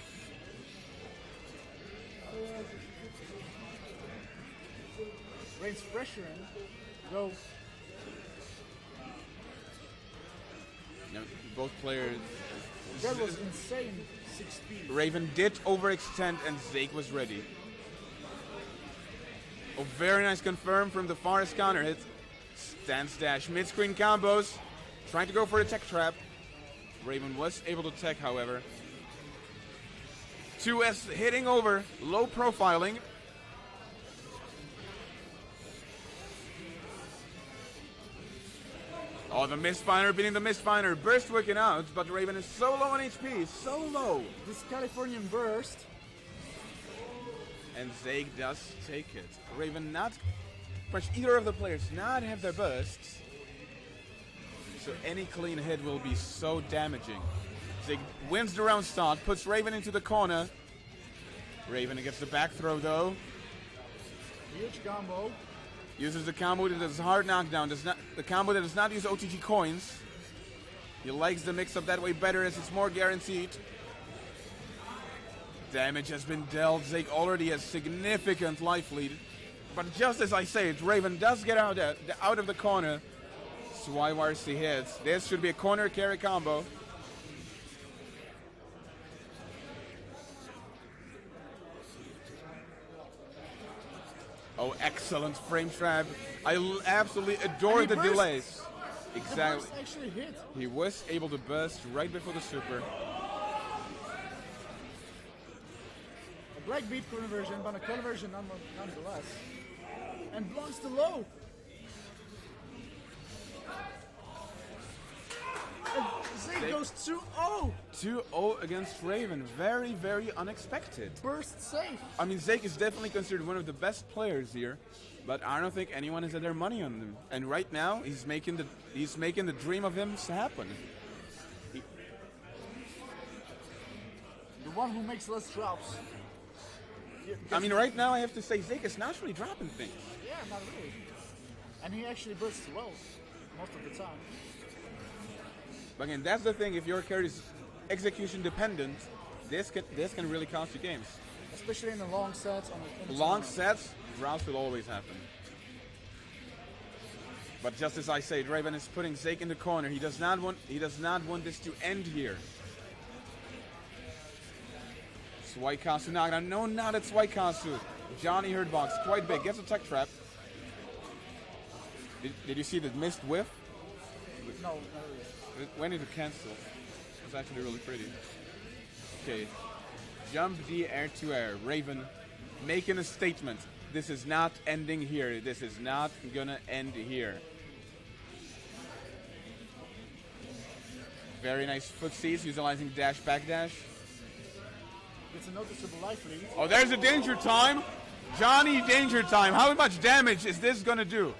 Raven's pressuring. Go. No, both players. That was insane. 6 speed. Raven did overextend and Zeke was ready. Oh, very nice confirm from the Forest counter hit. Stance dash, mid-screen combos. Trying to go for a tech trap. Raven was able to tech, however. 2S hitting over, low profiling. Oh, the misfire beating the misfire. Burst working out, but Raven is so low on HP, so low. This Californian burst. And Zeke does take it. Raven not, either of the players not have their bursts. So any clean hit will be so damaging. Zeke wins the round start, puts Raven into the corner. Raven gets the back throw though. Huge combo. Uses the combo that does hard knockdown. The combo that does not use OTG coins. He likes the mix-up that way better as it's more guaranteed. Damage has been dealt. Zeke already has significant life lead. But just as I say it, Raven does get out of the corner. YYRC hits. This should be a corner carry combo. Oh, excellent frame trap. I absolutely adore the delays. Exactly. The burst actually hit. He was able to burst right before the super. leg beat conversion, but a conversion nonetheless. And blocks the low. And Zeke goes 2-0. 2-0 against Raven. Very, very unexpected. Burst safe. I mean, Zeke is definitely considered one of the best players here, but I don't think anyone has had their money on him. And right now, he's making the dream of him happen. The one who makes less drops. I mean, right now I have to say Zeke is naturally dropping things. Yeah, not really. And he actually bursts well most of the time. But again, that's the thing. If your character is execution dependent, this can really cost you games. Especially in the long sets. Long sets, routes will always happen. But just as I said, Raven is putting Zeke in the corner. He does not want this to end here. Suikasu knockdown. No, not at Suikasu. Johnny Hurtbox, quite big. Gets a tech trap. Did you see the missed whiff? No, not really. It went into cancel. It was actually really pretty. Okay. Jump D air to air. Raven making a statement. This is not ending here. This is not gonna end here. Very nice footsies utilizing dash backdash. It's a noticeable life lead. Oh, there's a danger time. Johnny danger time. How much damage is this gonna do?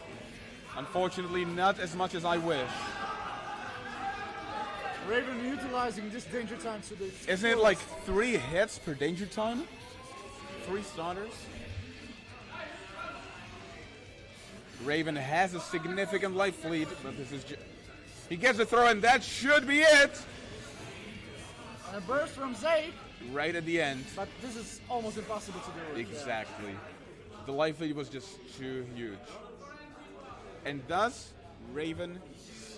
Unfortunately, not as much as I wish. Raven utilizing this danger time to the... Isn't it like 3 hits per danger time? 3 starters? Raven has a significant life lead, but this is he gets a throw and that should be it! And a burst from Zeke. Right at the end. But this is almost impossible to do. Exactly. The life lead was just too huge. And thus, Raven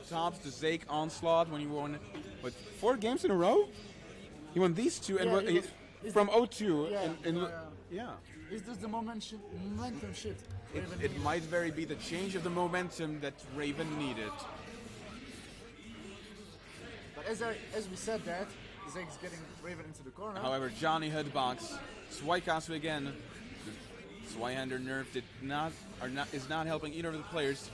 stops the Zeke onslaught when he won, what, 4 games in a row? He won these 2 and from 0-2. Yeah. Is this the momentum shift? It might very be the change of the momentum that Raven needed. But as we said that, Zeke's getting Raven into the corner. However, Johnny Hudbox, Suikasu again. The Swyhander nerf is not helping either of the players.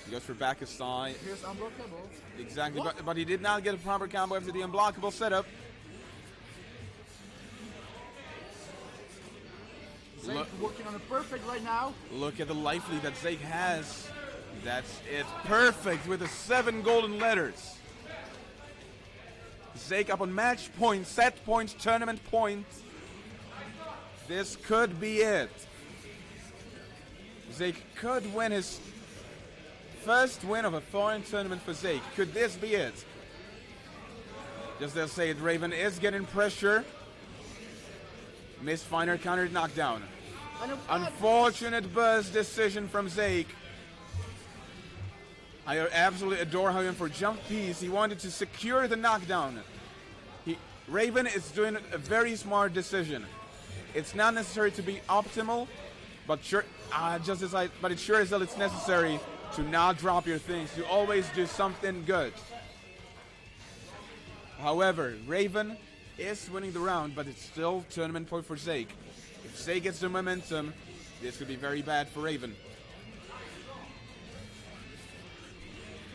He goes for back aside. Here's unblockable. Exactly, but he did not get a proper combo after the unblockable setup. Zeke working on a perfect right now. Look at the life lead that Zeke has. That's it. Perfect with the 7 golden letters. Zeke up on match point, set point, tournament point. This could be it. Zeke could win his first win of a foreign tournament for Zeke. Could this be it? Just as I say it, Raven is getting pressure. Misfinder countered knockdown. Unfortunate burst decision from Zeke. I absolutely adore him for jump piece. He wanted to secure the knockdown. Raven is doing a very smart decision. It's not necessary to be optimal, but sure, but it sure as hell it's necessary to not drop your things, to always do something good. However, Raven is winning the round, but it's still tournament point for Zeke. If Zeke gets the momentum, this could be very bad for Raven.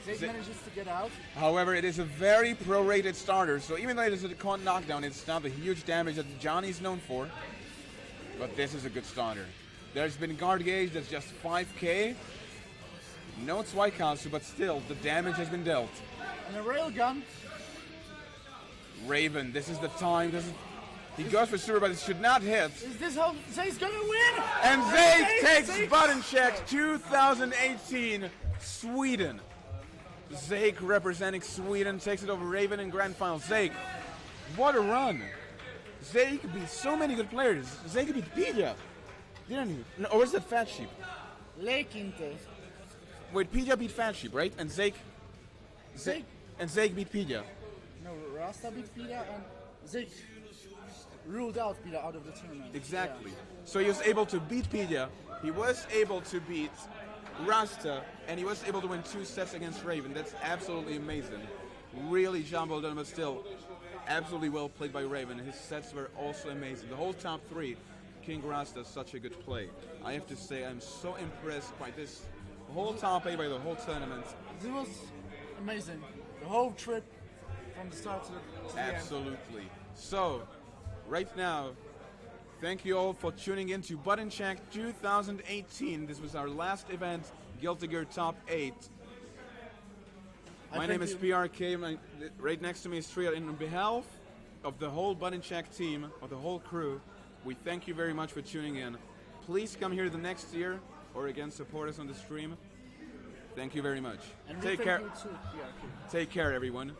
Zeke manages to get out. However, it is a very prorated starter, so even though it is a con knockdown, it's not the huge damage that Johnny's known for. But this is a good starter. There's been guard gauge that's just 5k. No Suikasu, but still, the damage has been dealt. And a railgun. Raven, this is the time. He goes for super, but it should not hit. Is this how Zeke's gonna win? And Zeke takes button check 2018 Sweden. Zeke representing Sweden takes it over Raven in grand final. Zeke, what a run. Zeke beat so many good players. Zeke beat Pija, didn't he? No, or was that Fat Sheep? Lekinte. Wait, Pija beat Fat Sheep, right? And Zeke beat Pija. No, Rasta beat Pija and Zeke ruled out Pija out of the tournament. Exactly. Yeah. So he was able to beat Pija. He was able to beat Rasta, and he was able to win 2 sets against Raven. That's absolutely amazing. Really job well done, but still, absolutely well played by Raven. His sets were also amazing. The whole top three, King Rasta, such a good play. I have to say, I'm so impressed by this whole top 8, by the whole tournament. It was amazing. The whole trip from the start to the end. Absolutely. So, right now, thank you all for tuning in to Button Check 2018. This was our last event, Guilty Gear Top 8. My name is PRK. Right next to me is Triad. And on behalf of the whole Button Check team, of the whole crew, we thank you very much for tuning in. Please come here the next year, or again support us on the stream. Thank you very much. And Take care. You too, PRK. Take care, everyone.